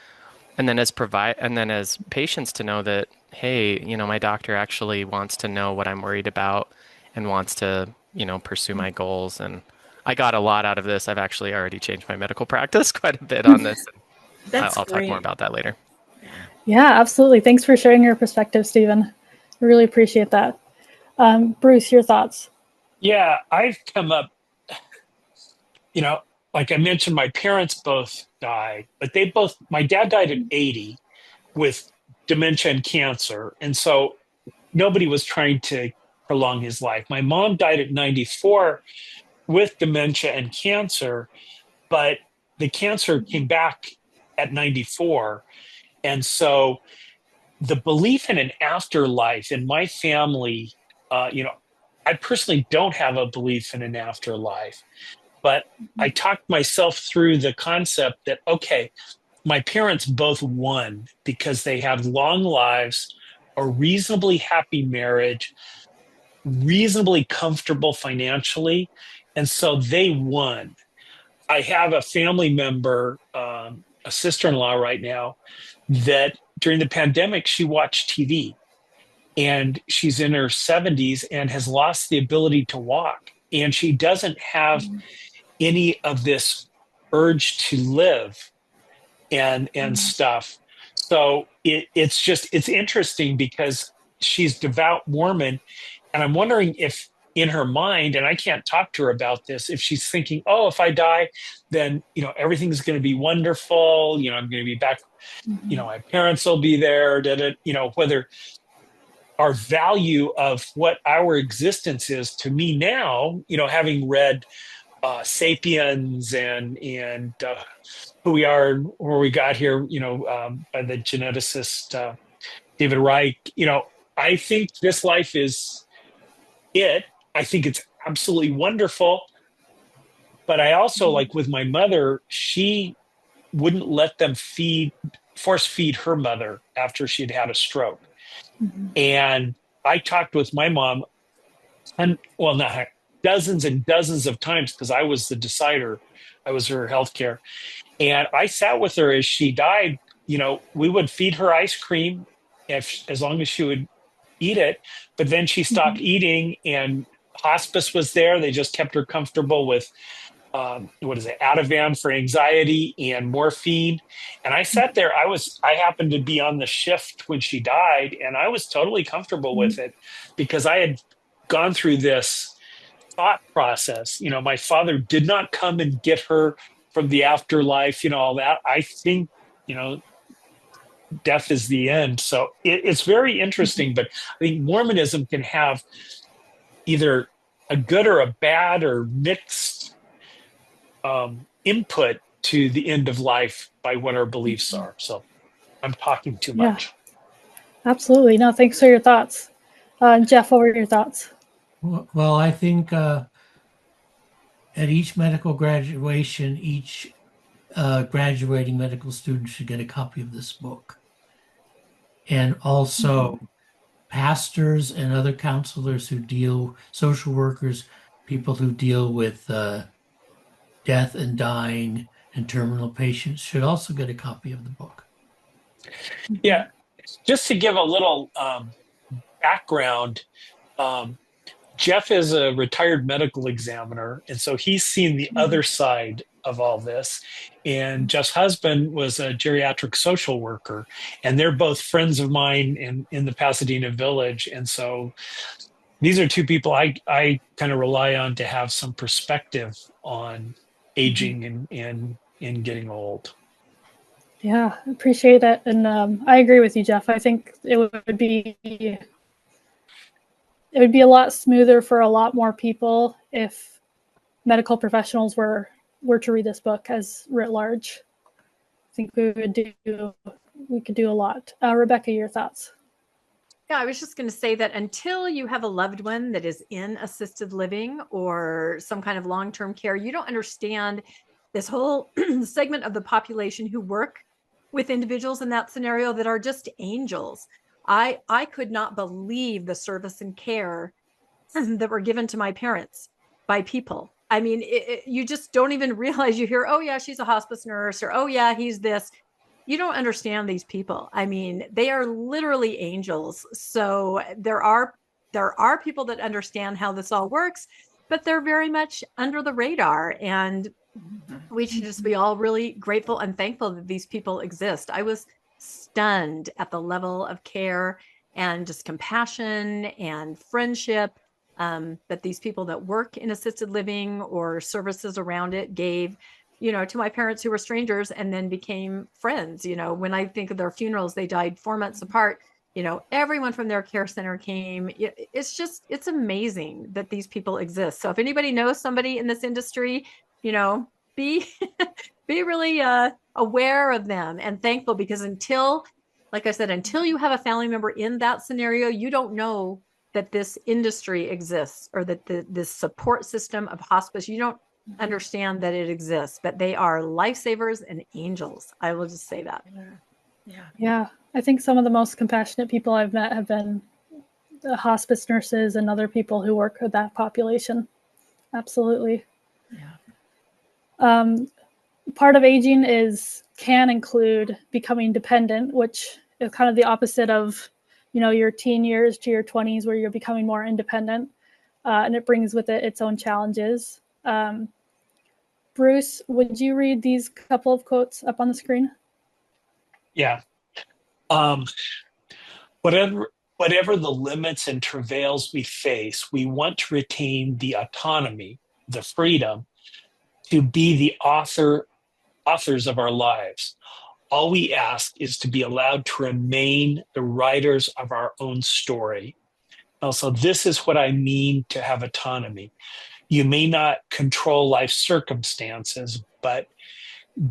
And then as patients to know that, hey, my doctor actually wants to know what I'm worried about and wants to, pursue my goals. And I got a lot out of this. I've actually already changed my medical practice quite a bit on this. I'll talk more about that later. Yeah, absolutely. Thanks for sharing your perspective, Stephen. I really appreciate that. Bruce, your thoughts? Yeah, I've come up, like I mentioned, my parents both died, but my dad died at 80 with dementia and cancer. And so nobody was trying to prolong his life. My mom died at 94 with dementia and cancer, but the cancer came back at 94. And so the belief in an afterlife in my family, I personally don't have a belief in an afterlife, but I talked myself through the concept that, okay, my parents both won because they have long lives, a reasonably happy marriage, reasonably comfortable financially. And so they won. I have a family member, a sister-in-law right now, that during the pandemic, she watched TV, and she's in her 70s and has lost the ability to walk. And she doesn't have any of this urge to live and stuff. So it's interesting because she's devout Mormon, and I'm wondering if in her mind, and I can't talk to her about this, if she's thinking, oh, if I die, then everything's going to be wonderful. I'm going to be back. My parents will be there. Whether our value of what our existence is to me now, having read Sapiens and who we are and where we got here, by the geneticist David Reich. I think this life is it. I think it's absolutely wonderful. But I also, like with my mother, she wouldn't let them force feed her mother after she'd had a stroke. And I talked with my mom, and well, not dozens and dozens of times, because I was the decider. I was her healthcare. And I sat with her as she died. We would feed her ice cream as long as she would eat it. But then she stopped eating, and hospice was there. They just kept her comfortable with Ativan for anxiety and morphine. And I sat there. I happened to be on the shift when she died, and I was totally comfortable with it because I had gone through this thought process. My father did not come and get her from the afterlife, all that. I think, death is the end. So it's very interesting, but I think Mormonism can have either a good or a bad or mixed input to the end of life by what our beliefs are. So I'm talking too much. Absolutely. No, thanks for your thoughts. Jeff, what were your thoughts? Well, I think at each medical graduation, each graduating medical student should get a copy of this book. And also pastors and other counselors social workers, people who deal with death and dying and terminal patients should also get a copy of the book. Yeah. Just to give a little background, Jeff is a retired medical examiner, and so he's seen the other side of all this. And Jeff's husband was a geriatric social worker, and they're both friends of mine in the Pasadena Village. And so these are two people I kind of rely on to have some perspective on aging and getting old. Yeah, appreciate it. And I agree with you, Jeff. I think it would be a lot smoother for a lot more people if medical professionals were to read this book as writ large. I think we could do a lot. Rebecca, your thoughts? Yeah, I was just going to say that until you have a loved one that is in assisted living or some kind of long-term care, you don't understand this whole segment of the population who work with individuals in that scenario that are just angels. I could not believe the service and care that were given to my parents by people. I mean, you just don't even realize. You hear, oh yeah, she's a hospice nurse, or oh yeah, he's this. You don't understand these people. I mean, they are literally angels. So there are people that understand how this all works, but they're very much under the radar. And we should just be all really grateful and thankful that these people exist. I was stunned at the level of care and just compassion and friendship that these people that work in assisted living or services around it gave, to my parents who were strangers and then became friends. When I think of their funerals, they died 4 months apart. Everyone from their care center came. It's amazing that these people exist. So if anybody knows somebody in this industry, be really aware of them and thankful, because until you have a family member in that scenario, you don't know that this industry exists, or that this support system of hospice, you don't understand that it exists. But they are lifesavers and angels. I will just say that. Yeah. I think some of the most compassionate people I've met have been the hospice nurses and other people who work with that population. Absolutely. Yeah. Part of aging can include becoming dependent, which is kind of the opposite of, your teen years to your 20s, where you're becoming more independent. And it brings with it its own challenges. Bruce, would you read these couple of quotes up on the screen? Yeah. Whatever the limits and travails we face, we want to retain the autonomy, the freedom to be the authors of our lives. All we ask is to be allowed to remain the writers of our own story. Also, this is what I mean to have autonomy. You may not control life circumstances, but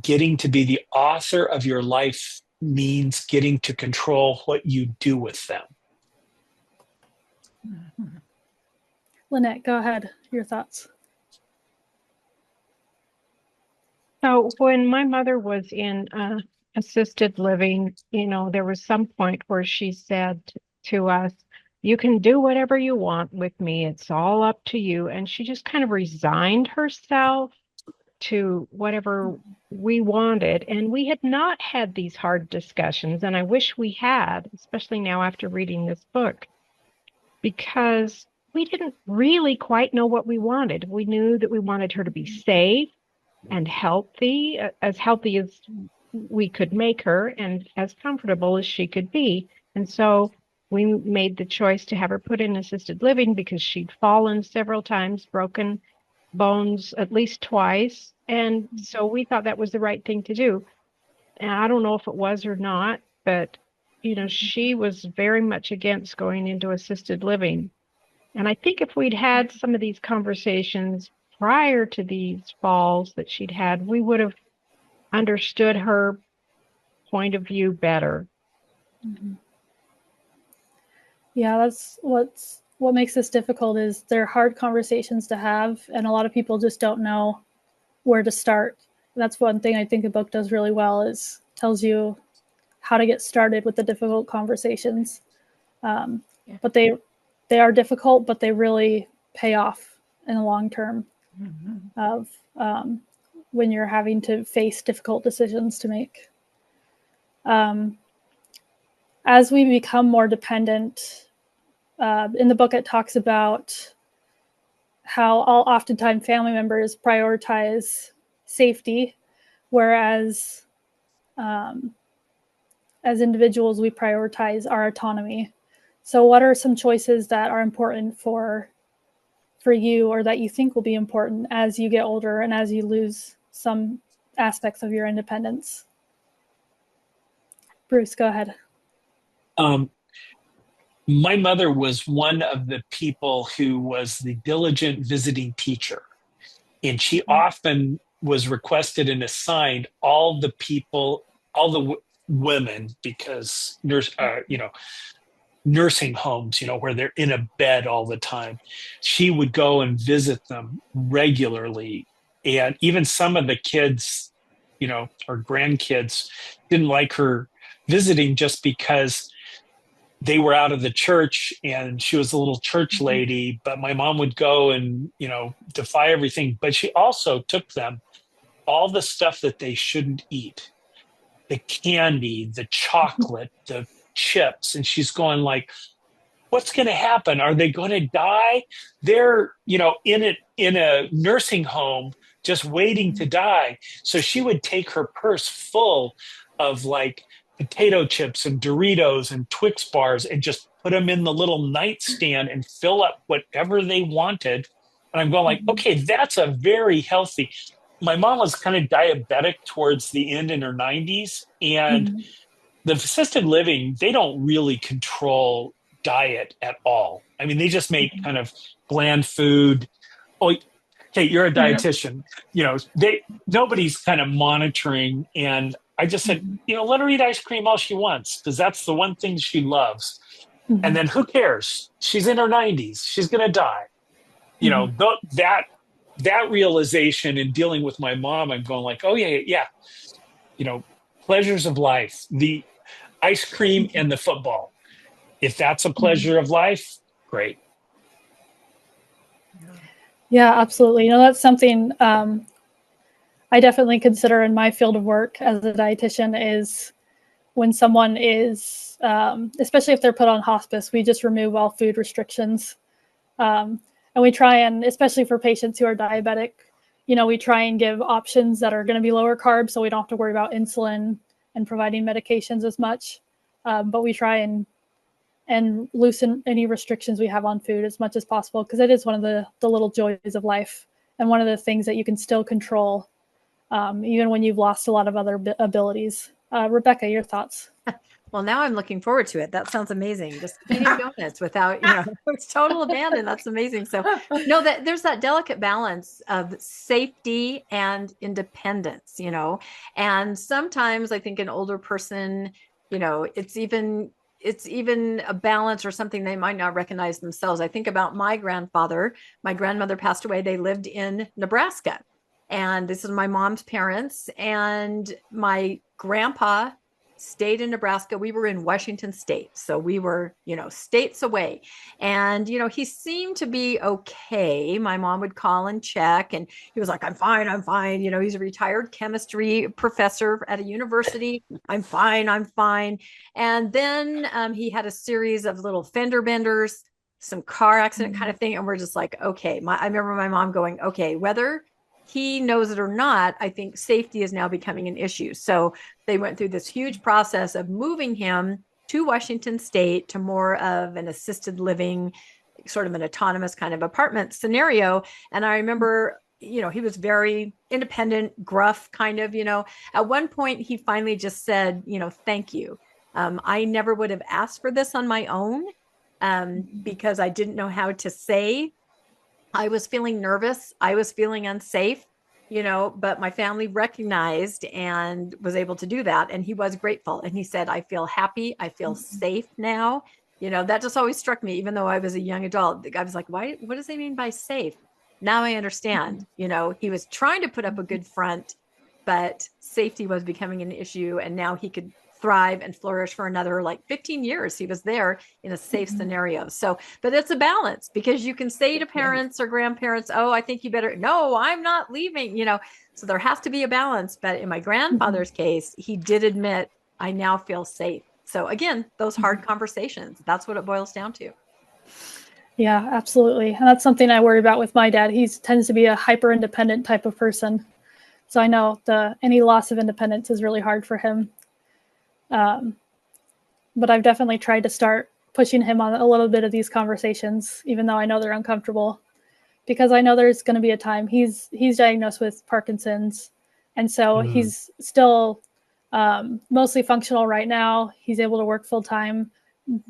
getting to be the author of your life means getting to control what you do with them. Lynette, go ahead. Your thoughts. So when my mother was in assisted living, there was some point where she said to us, "You can do whatever you want with me. It's all up to you." And she just kind of resigned herself to whatever we wanted. And we had not had these hard discussions. And I wish we had, especially now after reading this book, because we didn't really quite know what we wanted. We knew that we wanted her to be safe and healthy as we could make her and as comfortable as she could be. And so we made the choice to have her put in assisted living because she'd fallen several times, broken bones at least twice. And so we thought that was the right thing to do. And I don't know if it was or not, but, she was very much against going into assisted living. And I think if we'd had some of these conversations prior to these falls that she'd had, we would have understood her point of view better. Mm-hmm. Yeah, that's what makes this difficult is they're hard conversations to have, and a lot of people just don't know where to start. That's one thing I think the book does really well is tells you how to get started with the difficult conversations. But they are difficult, but they really pay off in the long term of when you're having to face difficult decisions to make. As we become more dependent, in the book it talks about how oftentimes family members prioritize safety, whereas as individuals we prioritize our autonomy. So what are some choices that are important for you or that you think will be important as you get older and as you lose some aspects of your independence? Bruce, go ahead. My mother was one of the people who was the diligent visiting teacher, and she often was requested and assigned all the women, because nursing homes, where they're in a bed all the time. She would go and visit them regularly. And even some of the kids, or grandkids didn't like her visiting just because they were out of the church and she was a little church lady, but my mom would go and, defy everything. But she also took them all the stuff that they shouldn't eat, the candy, the chocolate, the chips. And she's going like, what's going to happen? Are they going to die? They're, in a nursing home, just waiting to die. So she would take her purse full of like potato chips and Doritos and Twix bars and just put them in the little nightstand and fill up whatever they wanted. And I'm going like, okay, that's a very healthy. My mom was kind of diabetic towards the end in her 90s. And the assisted living, they don't really control diet at all. I mean, they just make kind of bland food. Oh, hey, you're a dietitian. Nobody's kind of monitoring. And I just said, let her eat ice cream all she wants, because that's the one thing she loves. And then who cares? She's in her 90s. She's going to die. That realization in dealing with my mom, I'm going like, oh, yeah. Pleasures of life, the ice cream and the football. If that's a pleasure of life, great. Yeah, absolutely. That's something I definitely consider in my field of work as a dietitian is when someone is, especially if they're put on hospice, we just remove all food restrictions. And we try and, especially for patients who are diabetic, we try and give options that are going to be lower carb so we don't have to worry about insulin and providing medications as much. But we try and loosen any restrictions we have on food as much as possible, because it is one of the little joys of life and one of the things that you can still control even when you've lost a lot of other abilities. Rebecca, your thoughts? Well, now I'm looking forward to it. That sounds amazing. Just eating donuts without, it's total abandon. That's amazing. So that there's that delicate balance of safety and independence, and sometimes I think an older person, it's even a balance or something they might not recognize themselves. I think about my grandfather. My grandmother passed away. They lived in Nebraska. And this is my mom's parents. And my grandpa stayed in Nebraska. We were in Washington State. So we were, states away. And, he seemed to be okay. My mom would call and check, and he was like, I'm fine. I'm fine. He's a retired chemistry professor at a university. I'm fine. I'm fine. And then he had a series of little fender benders, some car accident kind of thing. And we're just like, okay. I remember my mom going, okay, whether he knows it or not, I think safety is now becoming an issue. So they went through this huge process of moving him to Washington State to more of an assisted living, sort of an autonomous kind of apartment scenario. And I remember, he was very independent, gruff kind of, at one point he finally just said, thank you. I never would have asked for this on my own because I didn't know how to say. I was feeling nervous. I was feeling unsafe, but my family recognized and was able to do that. And he was grateful. And he said, I feel happy. I feel safe now. That just always struck me, even though I was a young adult. I was like, what does he mean by safe? Now I understand, he was trying to put up a good front, but safety was becoming an issue. And now he could thrive and flourish for another 15 years. He was there in a safe scenario. So, but it's a balance, because you can say to parents or grandparents, oh, I think you better, no, I'm not leaving, so there has to be a balance. But in my grandfather's case, he did admit, I now feel safe. So again, those hard conversations, that's what it boils down to. Yeah, absolutely. And that's something I worry about with my dad. He tends to be a hyper independent type of person. So I know any loss of independence is really hard for him. But I've definitely tried to start pushing him on a little bit of these conversations, even though I know they're uncomfortable, because I know there's going to be a time. He's diagnosed with Parkinson's, and so he's still mostly functional right now. He's able to work full time,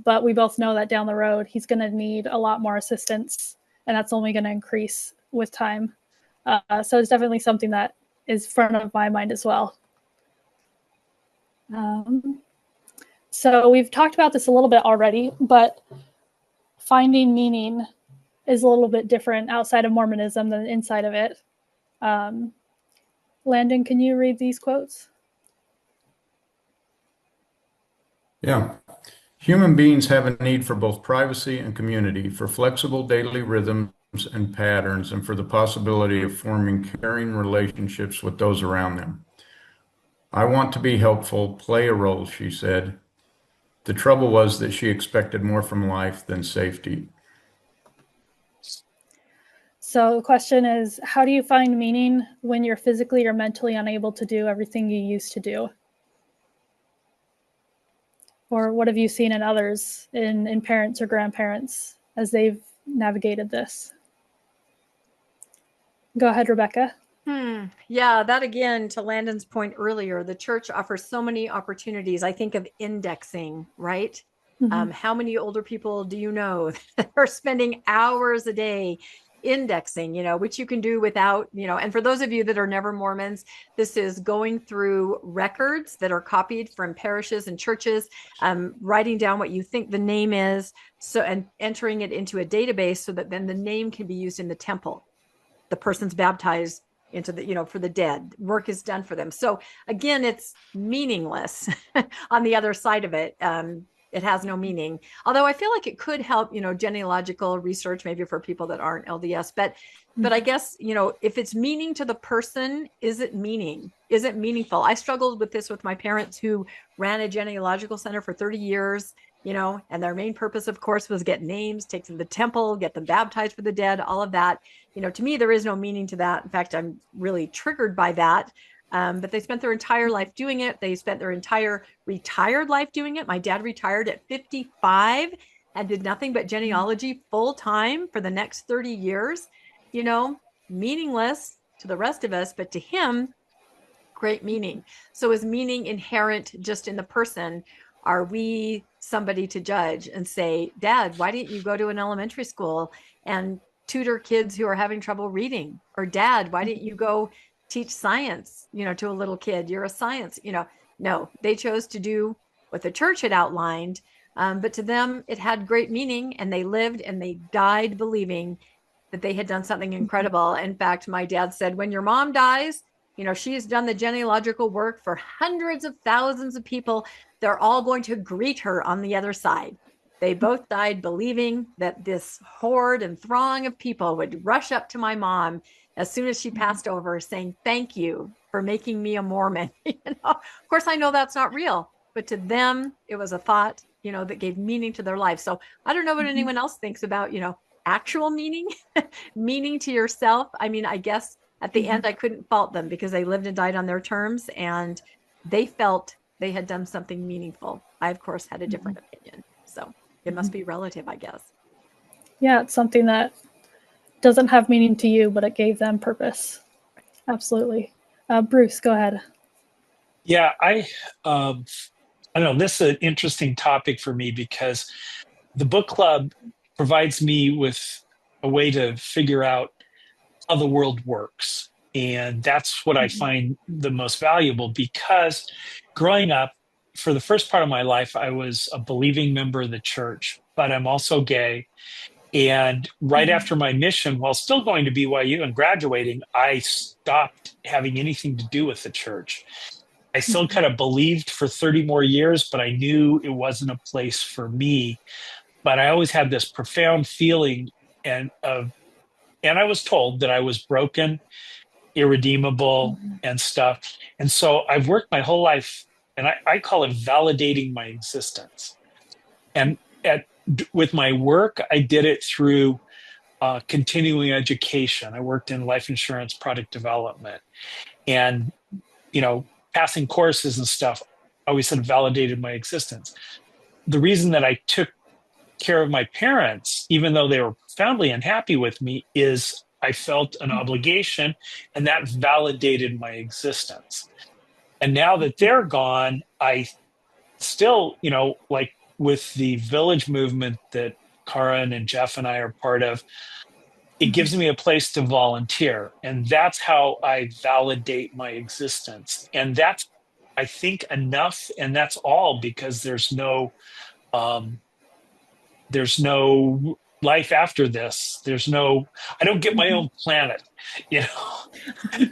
but we both know that down the road he's going to need a lot more assistance, and that's only going to increase with time. So it's definitely something that is front of my mind as well. So we've talked about this a little bit already, but finding meaning is a little bit different outside of Mormonism than inside of it. Landon, can you read these quotes? Yeah. Human beings have a need for both privacy and community, for flexible daily rhythms and patterns, and for the possibility of forming caring relationships with those around them. I want to be helpful, play a role, she said. The trouble was that she expected more from life than safety. So the question is, how do you find meaning when you're physically or mentally unable to do everything you used to do? Or what have you seen in others, in parents or grandparents, as they've navigated this? Go ahead, Rebecca. Yeah, that again, to Landon's point earlier, the church offers so many opportunities. I think of indexing, right? How many older people do you know that are spending hours a day indexing, which you can do without, and for those of you that are never Mormons, this is going through records that are copied from parishes and churches, writing down what you think the name is, and entering it into a database so that then the name can be used in the temple. The person's baptized into the, for the dead, work is done for them. So again, it's meaningless on the other side of it. It has no meaning, although I feel like it could help, genealogical research, maybe for people that aren't LDS, but I guess, if it's meaning to the person, is it meaningful? I struggled with this with my parents, who ran a genealogical center for 30 years, and their main purpose, of course, was get names, take them to the temple, get them baptized for the dead, all of that. To me, there is no meaning to that. In fact, I'm really triggered by that. But they spent their entire life doing it. They spent their entire retired life doing it. My dad retired at 55 and did nothing but genealogy full time for the next 30 years, meaningless to the rest of us, but to him, great meaning. So is meaning inherent just in the person? Are we somebody to judge and say, Dad, why didn't you go to an elementary school and tutor kids who are having trouble reading? Or Dad, why didn't you go teach science, to a little kid? You're a science, no, they chose to do what the church had outlined. But to them, it had great meaning, and they lived and they died believing that they had done something incredible. In fact, my dad said, when your mom dies, she's done the genealogical work for hundreds of thousands of people. They're all going to greet her on the other side. They both died believing that this horde and throng of people would rush up to my mom as soon as she passed over, saying, thank you for making me a Mormon. Of course, I know that's not real, but to them, it was a thought, that gave meaning to their life. So I don't know what anyone else thinks about, actual meaning, meaning to yourself. I mean, I guess at the end, I couldn't fault them because they lived and died on their terms and they felt they had done something meaningful. I, of course, had a different opinion. So it must be relative, I guess. Yeah, it's something that doesn't have meaning to you, but it gave them purpose. Absolutely. Bruce, go ahead. Yeah, I don't know. This is an interesting topic for me because the book club provides me with a way to figure out how the world works. And that's what I find the most valuable, because growing up, for the first part of my life, I was a believing member of the church, but I'm also gay. And right after my mission, while still going to BYU and graduating, I stopped having anything to do with the church. I still kind of believed for 30 more years, but I knew it wasn't a place for me. But I always had this profound feeling and I was told that I was broken, irredeemable, and stuff. And so I've worked my whole life, and I call it validating my existence. And with my work, I did it through continuing education. I worked in life insurance product development, and passing courses and stuff. Always sort of validated my existence. The reason that I took care of my parents, even though they were profoundly unhappy with me, is I felt an obligation, and that validated my existence. And now that they're gone, I still, like with the village movement that Karin and Jeff and I are part of, it gives me a place to volunteer. And that's how I validate my existence. And that's, I think, enough. And that's all, because there's no life after this. I don't get my own planet,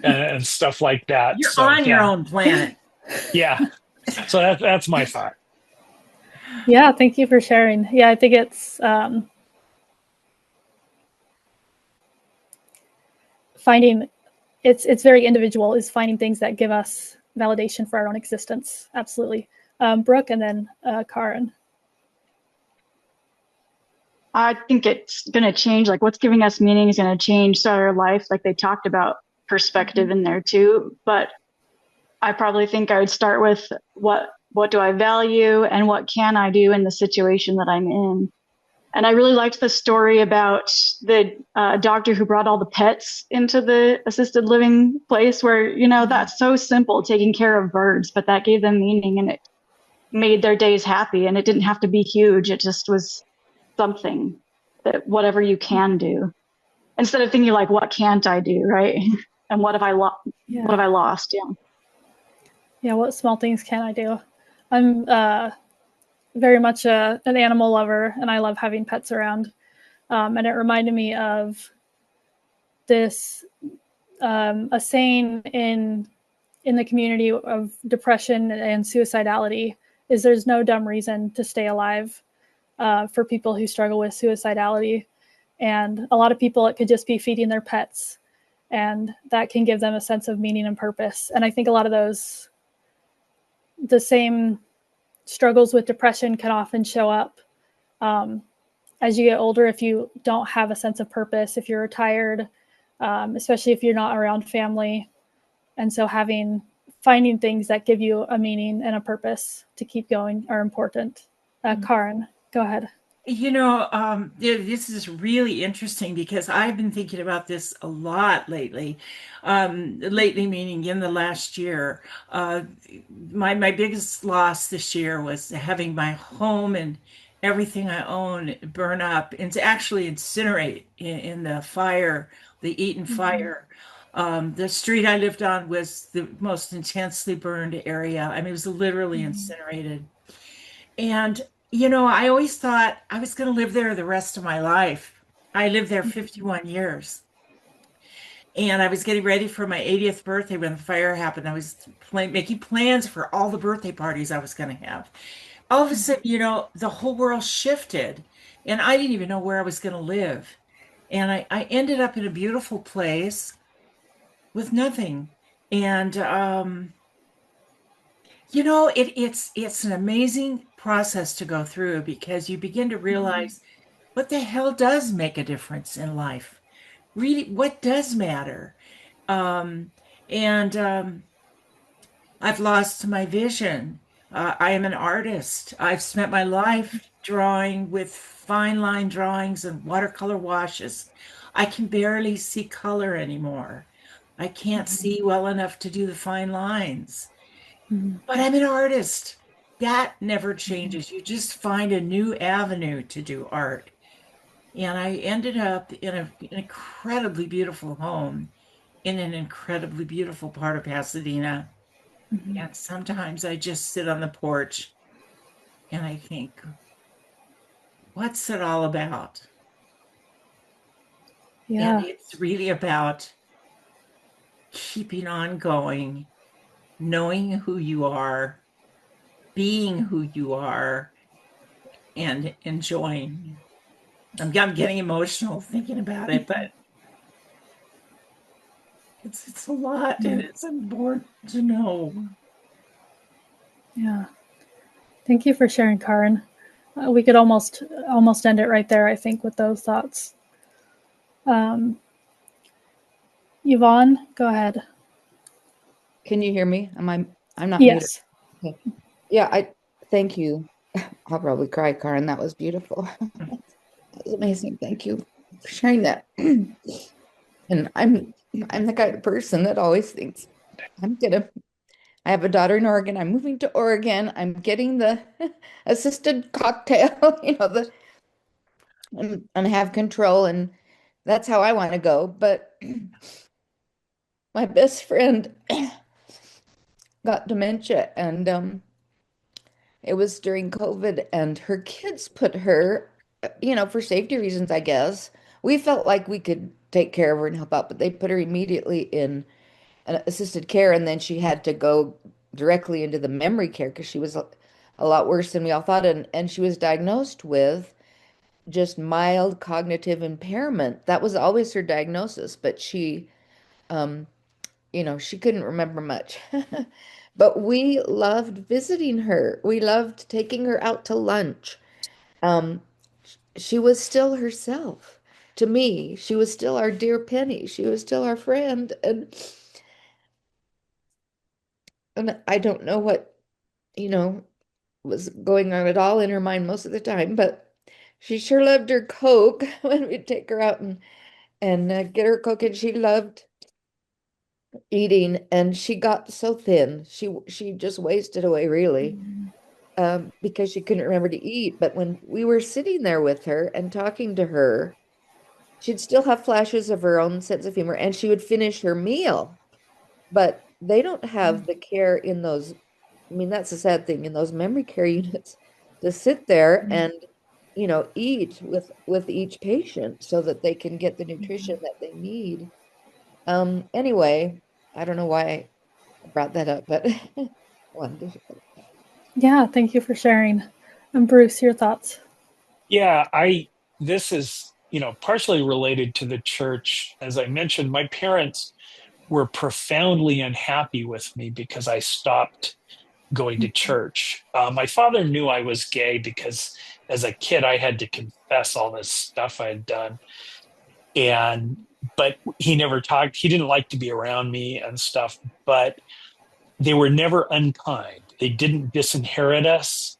and stuff like that. You're on your own planet. Yeah. So that's my thought. Yeah, thank you for sharing. Yeah, I think it's it's very individual, is finding things that give us validation for our own existence. Absolutely. Brooke, and then Karin. I think it's going to change. Like, what's giving us meaning is going to change throughout our life. Like, they talked about perspective in there too, but I probably think I would start with what do I value and what can I do in the situation that I'm in. And I really liked the story about the doctor who brought all the pets into the assisted living place, where, that's so simple, taking care of birds, but that gave them meaning and it made their days happy. And it didn't have to be huge. It just was something that whatever you can do, instead of thinking like, what can't I do, right? And what have I lost? Yeah. What have I lost? Yeah, what small things can I do? I'm very much an animal lover, and I love having pets around. And it reminded me of this a saying in the community of depression and suicidality is there's no dumb reason to stay alive. For people who struggle with suicidality. And a lot of people, it could just be feeding their pets, and that can give them a sense of meaning and purpose. And I think a lot of the same struggles with depression can often show up as you get older. If you don't have a sense of purpose, if you're retired, especially if you're not around family. And so finding things that give you a meaning and a purpose to keep going are important. Karin, go ahead. This is really interesting because I've been thinking about this a lot lately. Lately meaning in the last year. My biggest loss this year was having my home and everything I own burn up and to actually incinerate in the fire, the Eaton fire. The street I lived on was the most intensely burned area. I mean, it was literally incinerated. And I always thought I was going to live there the rest of my life. I lived there 51 years. And I was getting ready for my 80th birthday when the fire happened. I was making plans for all the birthday parties I was going to have. All of a sudden, the whole world shifted, and I didn't even know where I was going to live. And I ended up in a beautiful place with nothing. And, it's an amazing process to go through, because you begin to realize what the hell does make a difference in life. Really, what does matter? And I've lost my vision. I am an artist. I've spent my life drawing with fine line drawings and watercolor washes. I can barely see color anymore. I can't see well enough to do the fine lines. But I'm an artist. That never changes. You just find a new avenue to do art. And I ended up in an incredibly beautiful home in an incredibly beautiful part of Pasadena. And sometimes I just sit on the porch and I think, what's it all about? Yeah. And it's really about keeping on going, knowing who you are, being who you are, and enjoying. I'm getting emotional thinking about it, but it's a lot, and it's important to know. Yeah. Thank you for sharing, Karen. We could almost end it right there, I think, with those thoughts. Yvonne, go ahead. Can you hear me? I'm not Yes. muted. Okay. Yeah, I thank you. I'll probably cry, Karen. That was beautiful. That was amazing. Thank you for sharing that. And I'm the kind of person that always thinks I have a daughter in Oregon. I'm moving to Oregon. I'm getting the assisted cocktail, and have control, and that's how I want to go. But my best friend got dementia, and it was during COVID, and her kids put her, for safety reasons, I guess. We felt like we could take care of her and help out, but they put her immediately in an assisted care, and then she had to go directly into the memory care because she was a lot worse than we all thought, and she was diagnosed with just mild cognitive impairment. That was always her diagnosis, but she she couldn't remember much. But we loved visiting her. We loved taking her out to lunch. She was still herself. To me, she was still our dear Penny. She was still our friend. And I don't know what, was going on at all in her mind most of the time, but she sure loved her Coke when we'd take her out and get her Coke, and she loved eating, and she got so thin. She just wasted away, really, because she couldn't remember to eat. But when we were sitting there with her and talking to her, she'd still have flashes of her own sense of humor, and she would finish her meal. But they don't have the care in those. I mean, that's a sad thing in those memory care units, to sit there and eat with each patient so that they can get the nutrition that they need. Anyway, I don't know why I brought that up, but Yeah, thank you for sharing. And Bruce, your thoughts? Yeah, this is, partially related to the church. As I mentioned, my parents were profoundly unhappy with me because I stopped going to church. My father knew I was gay because as a kid, I had to confess all this stuff I had done. But he never talked. He didn't like to be around me and stuff, but they were never unkind. They didn't disinherit us,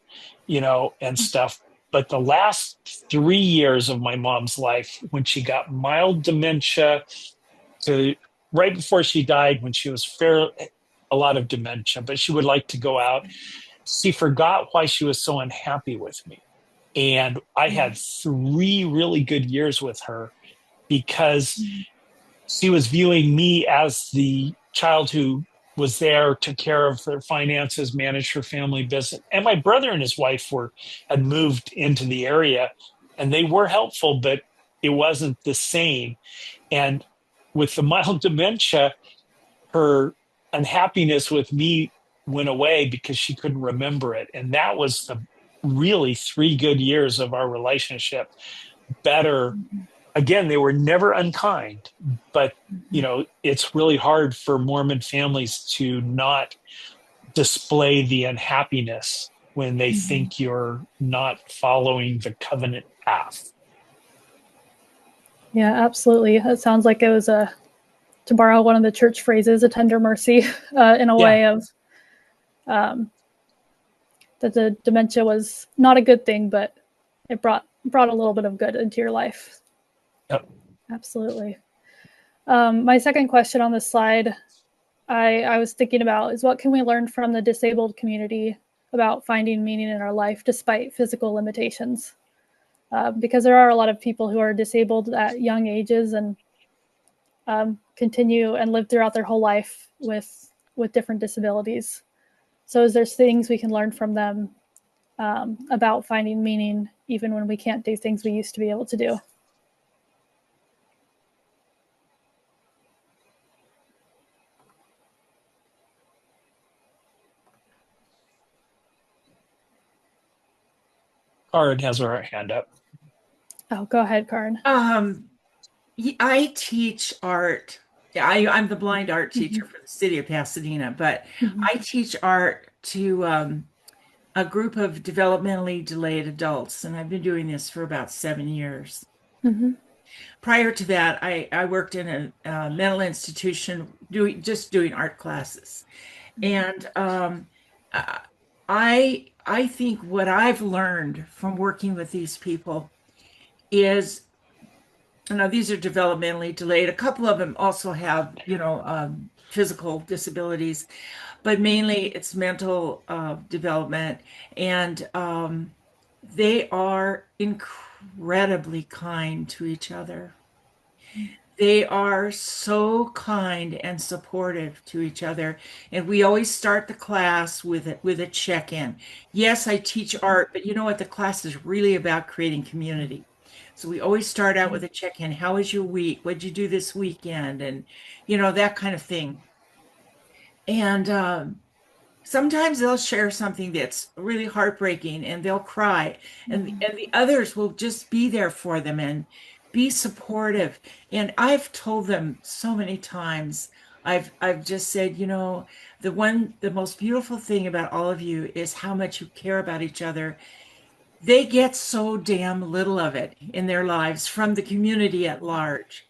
and stuff. But the last 3 years of my mom's life, when she got mild dementia, to right before she died, when she was a lot of dementia, but she would like to go out, she forgot why she was so unhappy with me. And I had 3 really good years with her because she was viewing me as the child who was there, took care of their finances, managed her family business. And my brother and his wife had moved into the area, and they were helpful, but it wasn't the same. And with the mild dementia, her unhappiness with me went away because she couldn't remember it. And that was the really 3 good years of our relationship. Better. Again, they were never unkind, but it's really hard for Mormon families to not display the unhappiness when they think you're not following the covenant path. Yeah, absolutely. It sounds like it was to borrow one of the church phrases, a tender mercy, in a way of that the dementia was not a good thing, but it brought a little bit of good into your life. Yep. Absolutely. My second question on this slide, I was thinking about is what can we learn from the disabled community about finding meaning in our life despite physical limitations? Because there are a lot of people who are disabled at young ages and continue and live throughout their whole life with different disabilities. So is there things we can learn from them about finding meaning even when we can't do things we used to be able to do? Karen has her hand up. Oh, go ahead, Karen. I teach art. I'm the blind art teacher for the city of Pasadena, but I teach art to a group of developmentally delayed adults, and I've been doing this for about 7 years. Prior to that, I worked in a mental institution doing art classes. And I think what I've learned from working with these people is, these are developmentally delayed. A couple of them also have, physical disabilities, but mainly it's mental development. And they are incredibly kind to each other. They are so kind and supportive to each other. And we always start the class with a check-in. Yes, I teach art, but you know what? The class is really about creating community. So we always start out with a check-in. How was your week? What'd you do this weekend? And, that kind of thing. And sometimes they'll share something that's really heartbreaking and they'll cry. And the others will just be there for them and be supportive. And I've told them so many times, I've just said, the most beautiful thing about all of you is how much you care about each other. They get so damn little of it in their lives from the community at large.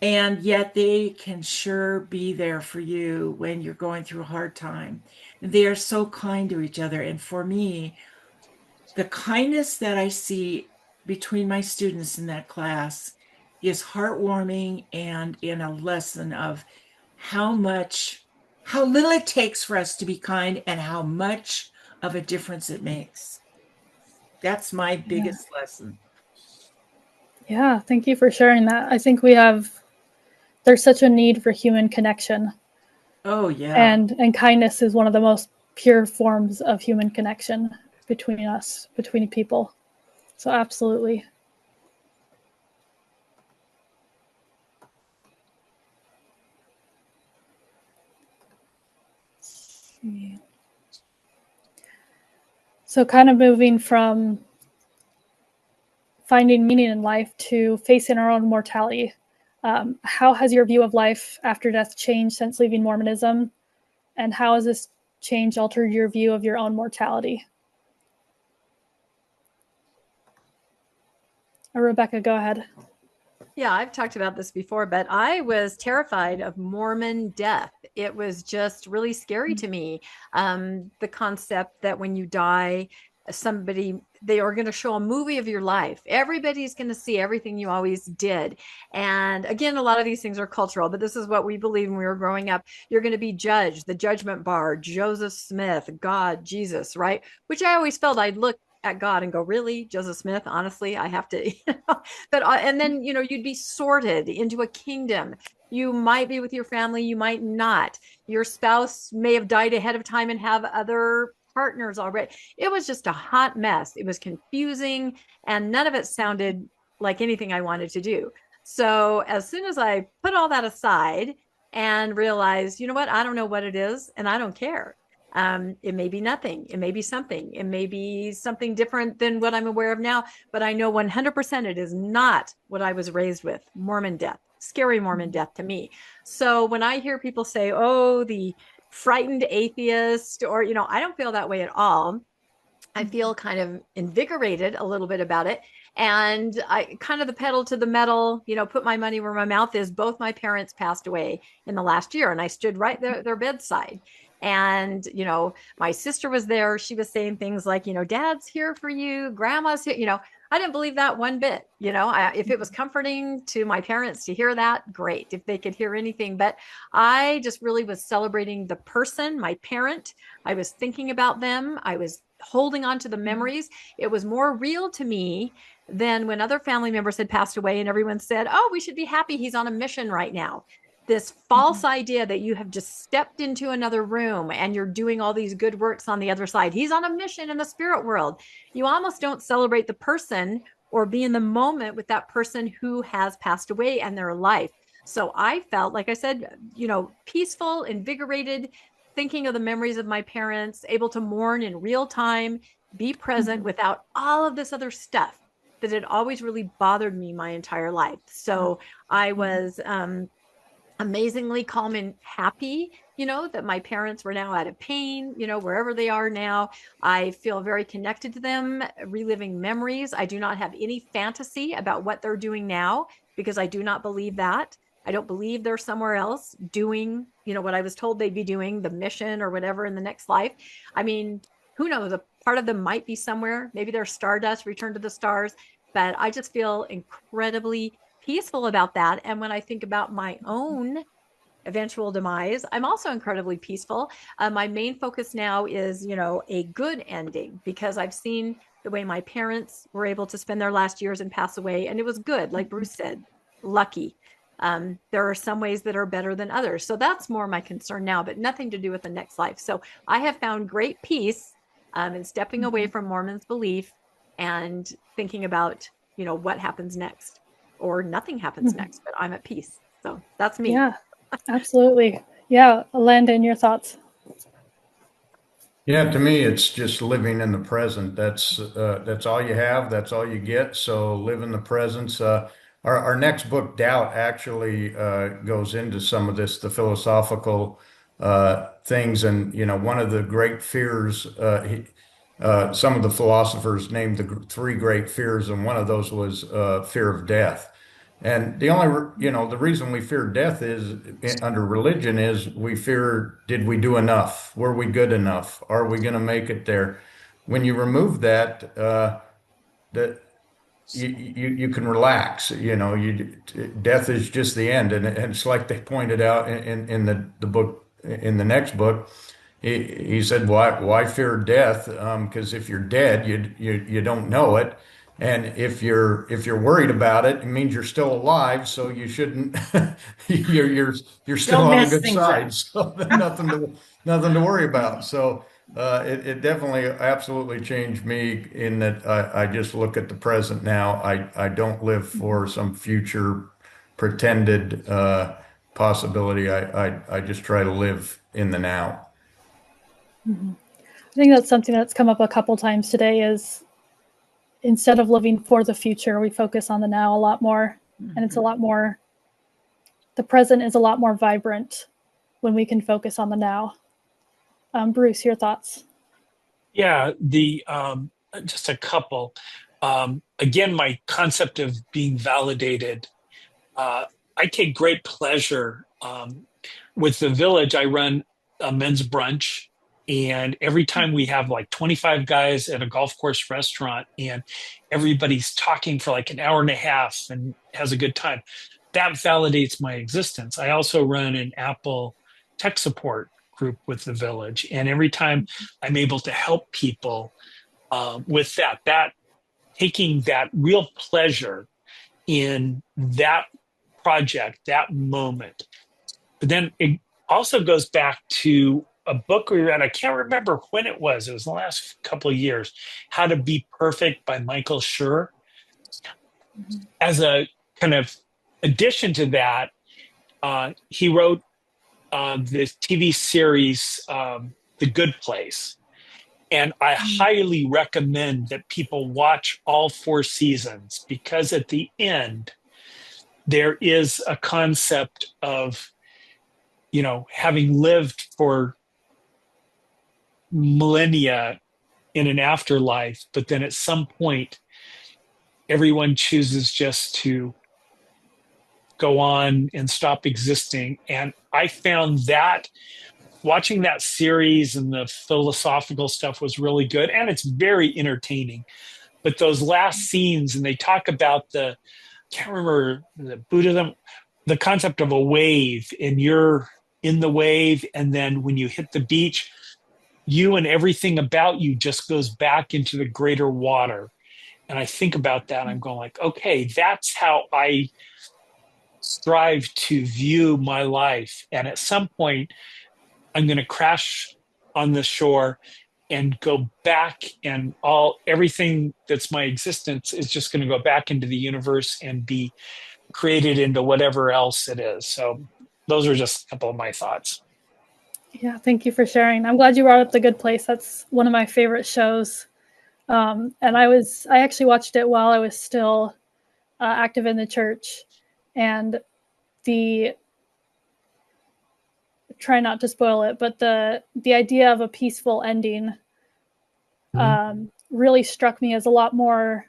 And yet they can sure be there for you when you're going through a hard time. They are so kind to each other. And for me, the kindness that I see between my students in that class is heartwarming and in a lesson of how little it takes for us to be kind and how much of a difference it makes. That's my biggest lesson. Yeah, thank you for sharing that. I think there's such a need for human connection. Oh, yeah. And kindness is one of the most pure forms of human connection between us, between people. So absolutely. So kind of moving from finding meaning in life to facing our own mortality. How has your view of life after death changed since leaving Mormonism? And how has this change altered your view of your own mortality? Rebecca, go ahead. Yeah, I've talked about this before, but I was terrified of Mormon death. It was just really scary to me. The concept that when you die, they are going to show a movie of your life. Everybody's going to see everything you always did. And again, a lot of these things are cultural, but this is what we believe when we were growing up. You're going to be judged, the judgment bar, Joseph Smith, God, Jesus, right? Which I always felt I'd look at God and go, really, Joseph Smith? Honestly, I have to, but, and then, you'd be sorted into a kingdom. You might be with your family, you might not. Your spouse may have died ahead of time and have other partners already. It was just a hot mess. It was confusing and none of it sounded like anything I wanted to do. So as soon as I put all that aside and realized, you know what, I don't know what it is and I don't care. It may be nothing. It may be something. It may be something different than what I'm aware of now, but I know 100% it is not what I was raised with. Mormon death, scary Mormon death to me. So when I hear people say, oh, the frightened atheist, or, you know, I don't feel that way at all. I feel kind of invigorated a little bit about it. And I kind of the pedal to the metal, you know, put my money where my mouth is. Both my parents passed away in the last year, and I stood right there at their bedside. And, you know, my sister was there. She was saying things like, you know, Dad's here for you, Grandma's here. You know, I didn't believe that one bit. You know, if it was comforting to my parents to hear that, great. If they could hear anything, but I just really was celebrating the person, my parent. I was thinking about them. I was holding on to the memories. It was more real to me than when other family members had passed away and everyone said, oh, we should be happy he's on a mission right now. This false idea that you have just stepped into another room and you're doing all these good works on the other side. He's on a mission in the spirit world. You almost don't celebrate the person or be in the moment with that person who has passed away and their life. So I felt, like I said, you know, peaceful, invigorated, thinking of the memories of my parents, able to mourn in real time, be present without all of this other stuff that had always really bothered me my entire life. So I was amazingly calm and happy, you know, that my parents were now out of pain, you know, wherever they are now. I feel very connected to them, reliving memories. I do not have any fantasy about what they're doing now because I do not believe that. I don't believe they're somewhere else doing, you know, what I was told they'd be doing, the mission or whatever in the next life. I mean, who knows? A part of them might be somewhere. Maybe they're stardust, return to the stars. But I just feel incredibly peaceful about that. And when I think about my own eventual demise, I'm also incredibly peaceful. My main focus now is, you know, a good ending, because I've seen the way my parents were able to spend their last years and pass away. And it was good. Like Bruce said, lucky. There are some ways that are better than others. So that's more my concern now, but nothing to do with the next life. So I have found great peace in stepping away from Mormon's belief and thinking about, you know, what happens next, or nothing happens next, but I'm at peace. So that's me. Yeah, absolutely. Yeah. Landon, your thoughts? Yeah, to me, it's just living in the present. That's all you have. That's all you get. So live in the presence. Our next book, Doubt, actually goes into some of this, the philosophical things. And, you know, one of the great fears, some of the philosophers named the three great fears, and one of those was fear of death. And the only, you know, the reason we fear death is under religion is we fear, did we do enough? Were we good enough? Are we going to make it there? When you remove that, you can relax. You know, death is just the end, and it's like they pointed out in the book, in the next book. He said, why fear death? Because if you're dead, you don't know it. And if you're worried about it, it means you're still alive, so you shouldn't. you're still on the good side, so nothing to worry about. So it definitely absolutely changed me in that I just look at the present now. I don't live for some future pretended possibility. I just try to live in the now. I think that's something that's come up a couple times today is, instead of living for the future, we focus on the now a lot more. And it's a lot more, the present is a lot more vibrant when we can focus on the now. Bruce, your thoughts? Yeah, just a couple. Again, my concept of being validated. I take great pleasure with the village. I run a men's brunch. And every time we have like 25 guys at a golf course restaurant and everybody's talking for like an hour and a half and has a good time, that validates my existence. I also run an Apple tech support group with the village. And every time I'm able to help people with that taking that real pleasure in that project, that moment. But then it also goes back to a book we read, I can't remember when it was the last couple of years, How to Be Perfect by Michael Schur. as a kind of addition to that, he wrote this TV series, The Good Place. And I highly recommend that people watch all 4 seasons, because at the end, there is a concept of, having lived for millennia in an afterlife, but then at some point, everyone chooses just to go on and stop existing. And I found that watching that series and the philosophical stuff was really good, and it's very entertaining. But those last scenes, and they talk about can't remember the Buddhism, the concept of a wave, and you're in the wave, and then when you hit the beach, you and everything about you just goes back into the greater water. And I think about that, and I'm going like, okay, that's how I strive to view my life. And at some point, I'm going to crash on the shore and go back, and everything that's my existence is just going to go back into the universe and be created into whatever else it is. So those are just a couple of my thoughts. Yeah, thank you for sharing. I'm glad you brought up The Good Place. That's one of my favorite shows. And I actually watched it while I was still active in the church, and try not to spoil it, but the idea of a peaceful ending really struck me as a lot more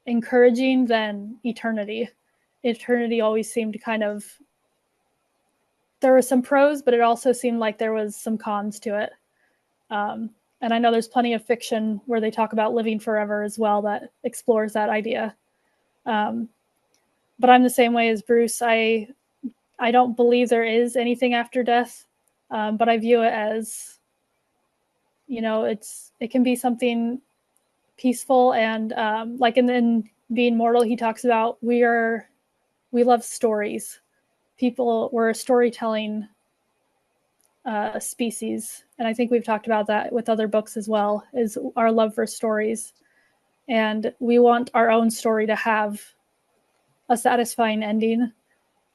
encouraging than eternity. Eternity always seemed there was some pros, but it also seemed like there was some cons to it. And I know there's plenty of fiction where they talk about living forever as well that explores that idea. But I'm the same way as Bruce. I don't believe there is anything after death, but I view it as, it can be something peaceful. And like in Being Mortal, he talks about we love stories. We're a storytelling species. And I think we've talked about that with other books as well, is our love for stories. And we want our own story to have a satisfying ending.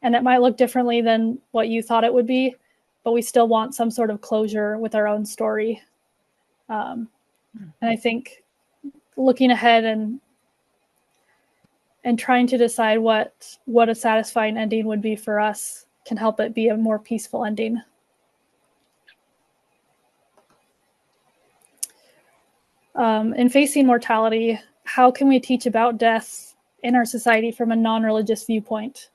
And it might look differently than what you thought it would be, but we still want some sort of closure with our own story. And I think looking ahead and trying to decide what a satisfying ending would be for us can help it be a more peaceful ending. In facing mortality, how can we teach about death in our society from a non-religious viewpoint?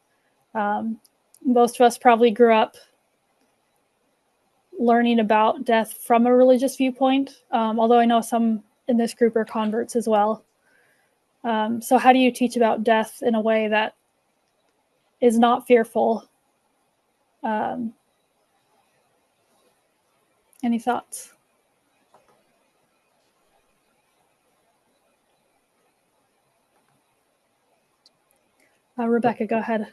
Most of us probably grew up learning about death from a religious viewpoint, although I know some in this group are converts as well. So how do you teach about death in a way that is not fearful? Any thoughts? Rebecca, go ahead.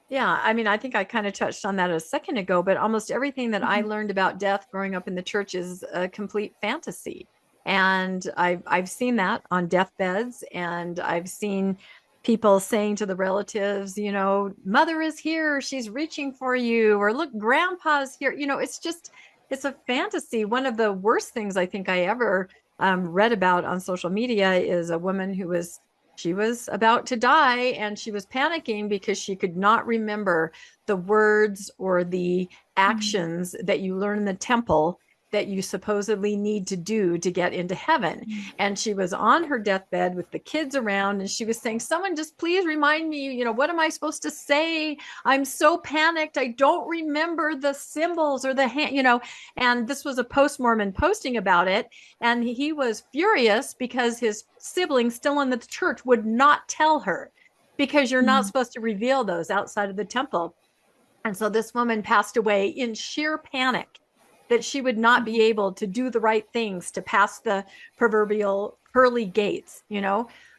Yeah, I mean, I think I kind of touched on that a second ago, but almost everything that I learned about death growing up in the church is a complete fantasy. And I've seen that on deathbeds, and I've seen people saying to the relatives, mother is here, she's reaching for you, or look, grandpa's here. It's a fantasy. One of the worst things I think I ever read about on social media is a woman she was about to die, and she was panicking because she could not remember the words or the actions that you learn in the temple that you supposedly need to do to get into heaven. And she was on her deathbed with the kids around, and she was saying, someone just please remind me, what am I supposed to say? I'm so panicked. I don't remember the symbols or the hand, and this was a post-Mormon posting about it. And he was furious because his siblings still in the church would not tell her, because you're not supposed to reveal those outside of the temple. And so this woman passed away in sheer panic that she would not be able to do the right things to pass the proverbial pearly gates,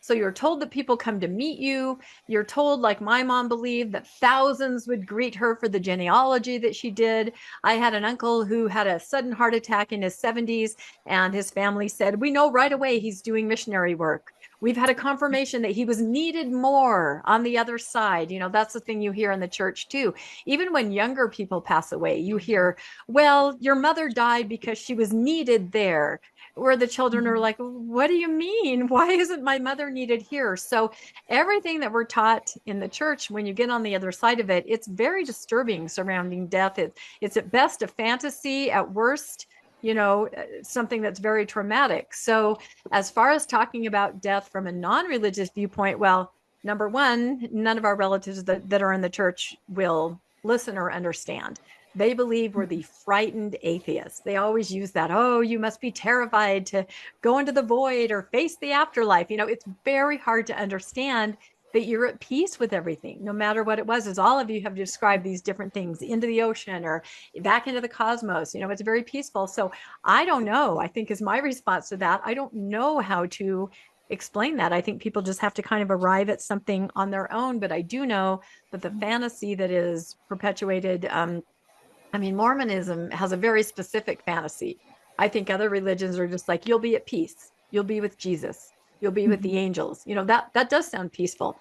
So you're told that people come to meet you. You're told, like my mom believed, that thousands would greet her for the genealogy that she did. I had an uncle who had a sudden heart attack in his 70s, and his family said, we know right away he's doing missionary work. We've had a confirmation that he was needed more on the other side. You know, that's the thing you hear in the church too. Even when younger people pass away, you hear, well, your mother died because she was needed there. Where the children are like, what do you mean? Why isn't my mother needed here? So everything that we're taught in the church, when you get on the other side of it, it's very disturbing surrounding death. It's at best a fantasy, at worst, you know, something that's very traumatic. So as far as talking about death from a non-religious viewpoint, well, number one, none of our relatives that are in the church will listen or understand. They believe we're the frightened atheists. They always use that, oh, you must be terrified to go into the void or face the afterlife. You know, it's very hard to understand that you're at peace with everything, no matter what it was, as all of you have described these different things, into the ocean or back into the cosmos. You know, it's very peaceful. So I don't know, I think is my response to that. I don't know how to explain that. I think people just have to kind of arrive at something on their own. But I do know that the fantasy that is perpetuated, I mean, Mormonism has a very specific fantasy. I think other religions are just like, you'll be at peace. You'll be with Jesus. You'll be with the angels. You know, that does sound peaceful.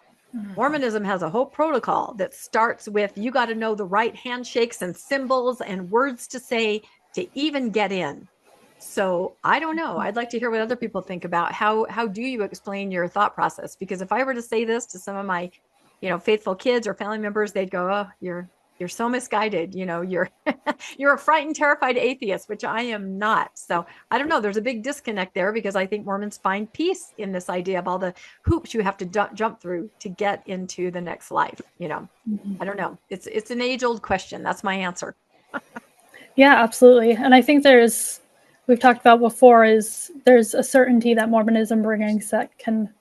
Mormonism has a whole protocol that starts with, you got to know the right handshakes and symbols and words to say to even get in. So I don't know. I'd like to hear what other people think about how do you explain your thought process? Because if I were to say this to some of my, you know, faithful kids or family members, they'd go, oh, you're so misguided. You know, you're a frightened, terrified atheist, which I am not. So I don't know. There's a big disconnect there because I think Mormons find peace in this idea of all the hoops you have to jump through to get into the next life. You know, I don't know. It's an age-old question. That's my answer. Yeah, absolutely. And I think we've talked about before, there's a certainty that Mormonism brings that can,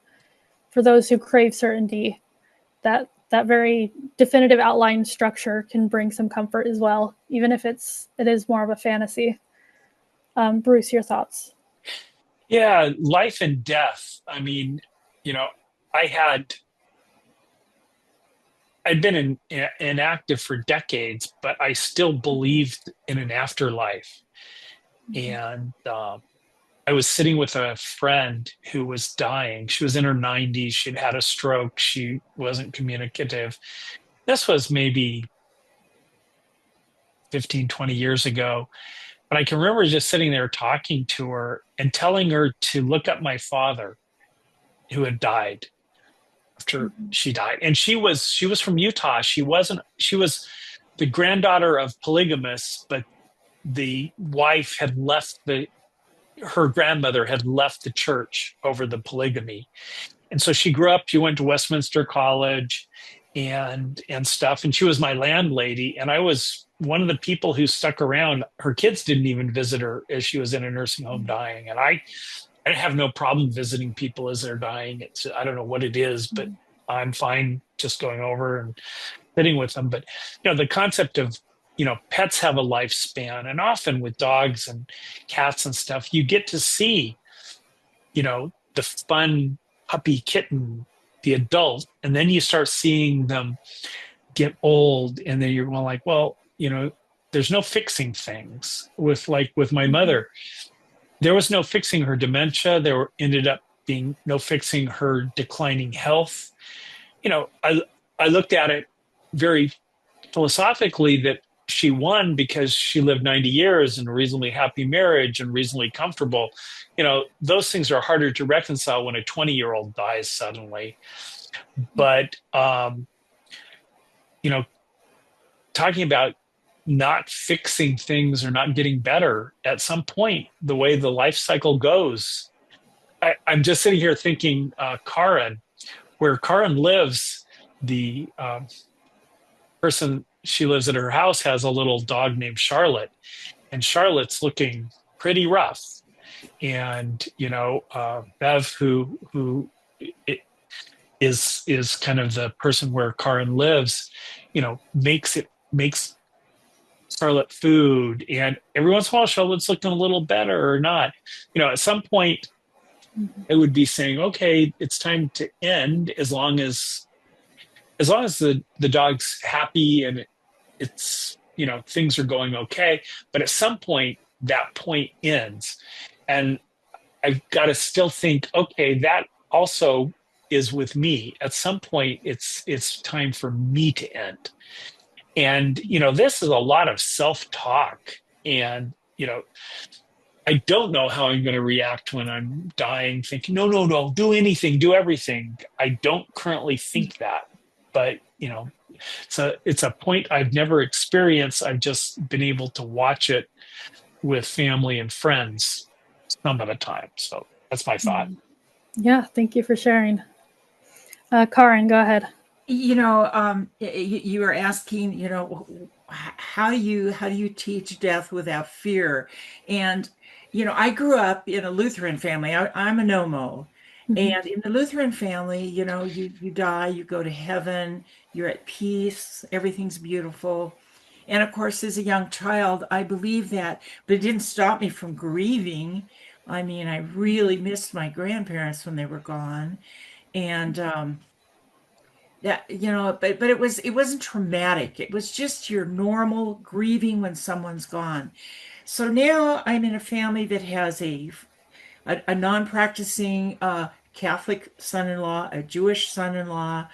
for those who crave certainty, that very definitive outline structure can bring some comfort as well, even if it is more of a fantasy. Bruce, your thoughts? Yeah, life and death. I mean, you know, I'd been inactive for decades, but I still believed in an afterlife. And I was sitting with a friend who was dying. She was in her 90s. She'd had a stroke. She wasn't communicative. This was maybe 15, 20 years ago. But I can remember just sitting there talking to her and telling her to look up my father who had died after she died. And she was from Utah. She was the granddaughter of polygamists, but the wife had left her grandmother had left the church over the polygamy. And so she grew up, she went to Westminster College and stuff. And she was my landlady. And I was one of the people who stuck around. Her kids didn't even visit her as she was in a nursing home dying. And I have no problem visiting people as they're dying. I don't know what it is, but I'm fine just going over and sitting with them. But, you know, the concept of, you know, pets have a lifespan, and often with dogs and cats and stuff, you get to see, you know, the fun puppy kitten, the adult, and then you start seeing them get old, and then you're like, well, you know, there's no fixing things. With my mother, there was no fixing her dementia. There ended up being no fixing her declining health. You know, I looked at it very philosophically that she won because she lived 90 years in a reasonably happy marriage and reasonably comfortable. You know, those things are harder to reconcile when a 20-year-old dies suddenly. But, you know, talking about not fixing things or not getting better, at some point, the way the life cycle goes, I'm just sitting here thinking, Karin, where Karin lives, the person she lives at her house has a little dog named Charlotte, and Charlotte's looking pretty rough. And, you know, Bev, who is kind of the person where Karin lives, you know, makes Charlotte food. And every once in a while, Charlotte's looking a little better or not. You know, at some point, It would be saying, okay, it's time to end, as long as the dog's happy and it's, things are going okay. But at some point, that point ends. And I've got to still think, okay, that also is with me. At some point, it's time for me to end. And, this is a lot of self-talk. And, I don't know how I'm going to react when I'm dying, thinking, no, do anything, do everything. I don't currently think that. But, it's a point I've never experienced. I've just been able to watch it with family and friends some of the time. So that's my thought. Yeah, thank you for sharing. Karen, go ahead. You were asking, how do you teach death without fear? And, I grew up in a Lutheran family. I'm a Nomo. And in the Lutheran family, you die, you go to heaven, you're at peace, everything's beautiful. And of course, as a young child, I believed that, but it didn't stop me from grieving. I mean, I really missed my grandparents when they were gone. And, but it wasn't traumatic. It was just your normal grieving when someone's gone. So now I'm in a family that has a non-practicing Catholic son-in-law, a Jewish son-in-law,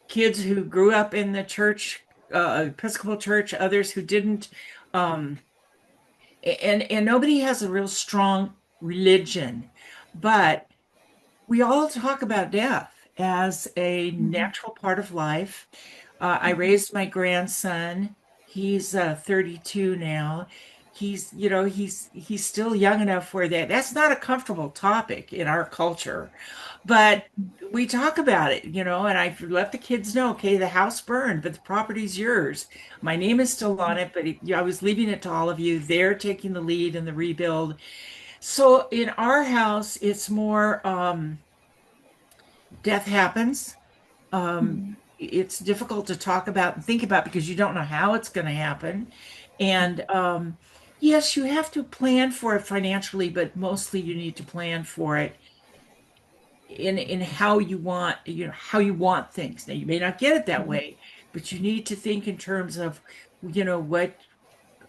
kids who grew up in the church, Episcopal church, others who didn't, and nobody has a real strong religion, but we all talk about death as a natural part of life. I raised my grandson. He's 32 now. He's still young enough where that's not a comfortable topic in our culture, but we talk about it, and I've let the kids know, okay, the house burned, but the property's yours. My name is still on it, but I was leaving it to all of you. They're taking the lead in the rebuild. So in our house, it's more death happens. It's difficult to talk about and think about because you don't know how it's going to happen. And yes, you have to plan for it financially, but mostly you need to plan for it in how you want, things. Now, you may not get it that way, but you need to think in terms of,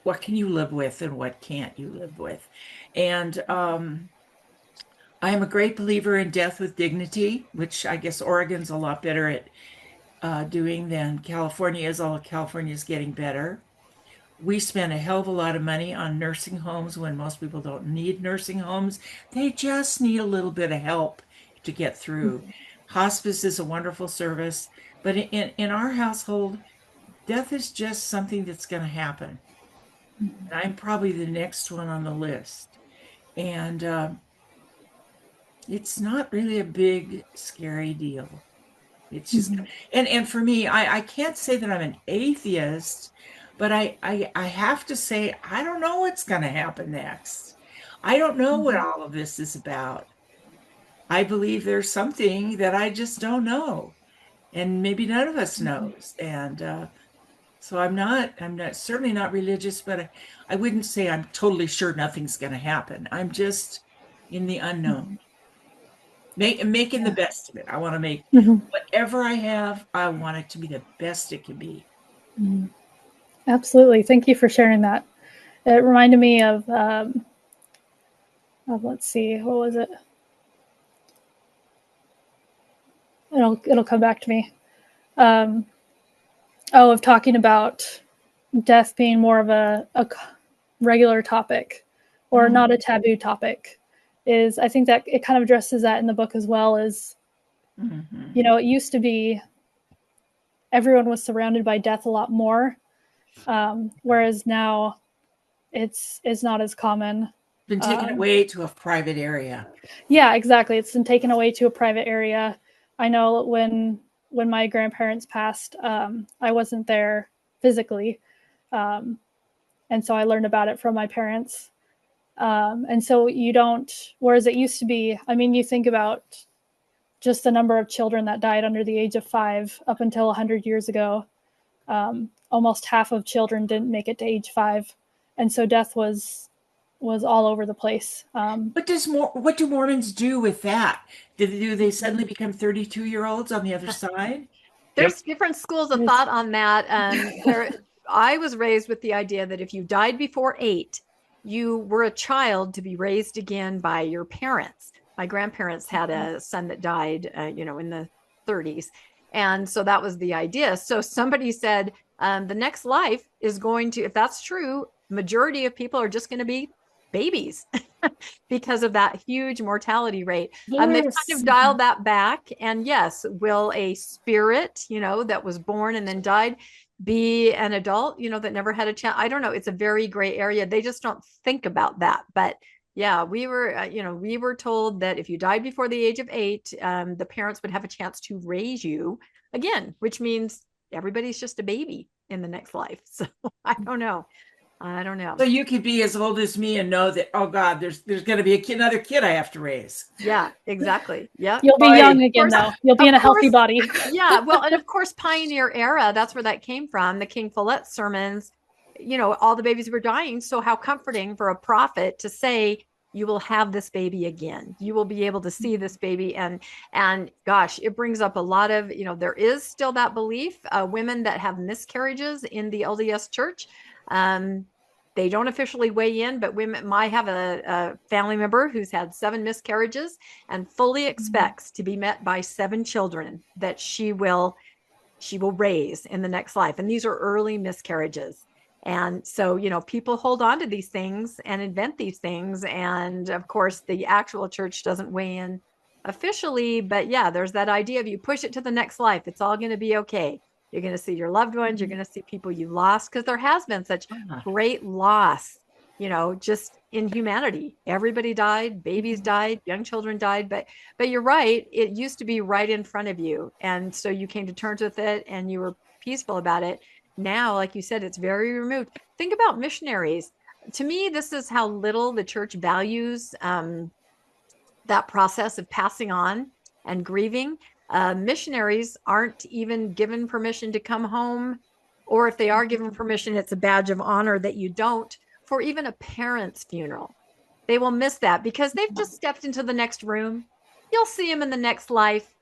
what can you live with and what can't you live with. And I am a great believer in death with dignity, which I guess Oregon's a lot better at doing than California is, although California is getting better. We spend a hell of a lot of money on nursing homes when most people don't need nursing homes. They just need a little bit of help to get through. Hospice is a wonderful service, but in our household, death is just something that's going to happen. And I'm probably the next one on the list. And it's not really a big, scary deal. It's just, and for me, I can't say that I'm an atheist, but I have to say, I don't know what's going to happen next. I don't know what all of this is about. I believe there's something that I just don't know. And maybe none of us knows. And so I'm certainly not religious, but I wouldn't say I'm totally sure nothing's going to happen. I'm just in the unknown. Making the best of it. I want to make whatever I have, I want it to be the best it can be. Absolutely. Thank you for sharing that. It reminded me of let's see, what was it? It'll come back to me. Of talking about death being more of a regular topic or not a taboo topic. I think that it kind of addresses that in the book as well. Is it used to be everyone was surrounded by death a lot more, whereas now it's not as common. Been taken away to a private area. Yeah, exactly. It's been taken away to a private area. I know when my grandparents passed, I wasn't there physically, and so I learned about it from my parents. And so you don't, whereas it used to be, I mean, you think about just the number of children that died under the age of 5 up until 100 years ago. Almost half of children didn't make it to age 5. And so death was was all over the place. What do Mormons do with that? Do they suddenly become 32-year-olds on the other side? There's different schools of thought on that. I was raised with the idea that if you died before 8, you were a child to be raised again by your parents. My grandparents had a son that died, in the 30s. And so that was the idea. So somebody said, the next life is going to, if that's true, majority of people are just going to be babies because of that huge mortality rate. They've kind of dialed that back. And yes, will a spirit, that was born and then died be an adult, that never had a chance? I don't know. It's a very gray area. They just don't think about that. But yeah, we were told that if you died before the age of 8, the parents would have a chance to raise you again, which means everybody's just a baby in the next life. So I don't know. So you could be as old as me and know that, oh God, there's going to be another kid I have to raise. Yeah, exactly. Yeah. You'll be young again, though. You'll be in a healthy body. Yeah. Well, and of course, pioneer era, that's where that came from. The King Follett sermons, all the babies were dying. So how comforting for a prophet to say, you will have this baby again. You will be able to see this baby. And gosh, it brings up a lot of, there is still that belief, women that have miscarriages in the LDS church. They don't officially weigh in, but women might have a family member who's had 7 miscarriages and fully expects to be met by 7 children that she will raise in the next life. And these are early miscarriages. And so, people hold on to these things and invent these things. And of course, the actual church doesn't weigh in officially, but yeah, there's that idea of you push it to the next life. It's all going to be okay. You're going to see your loved ones. You're going to see people you lost, because there has been such great loss, just in humanity. Everybody died, babies died, young children died. But you're right. It used to be right in front of you. And so you came to terms with it and you were peaceful about it. Now, like you said, it's very removed. Think about missionaries. To me, this is how little the church values that process of passing on and grieving. Missionaries aren't even given permission to come home, or if they are given permission, it's a badge of honor that you don't, for even a parent's funeral. They will miss that because they've just stepped into the next room. You'll see them in the next life.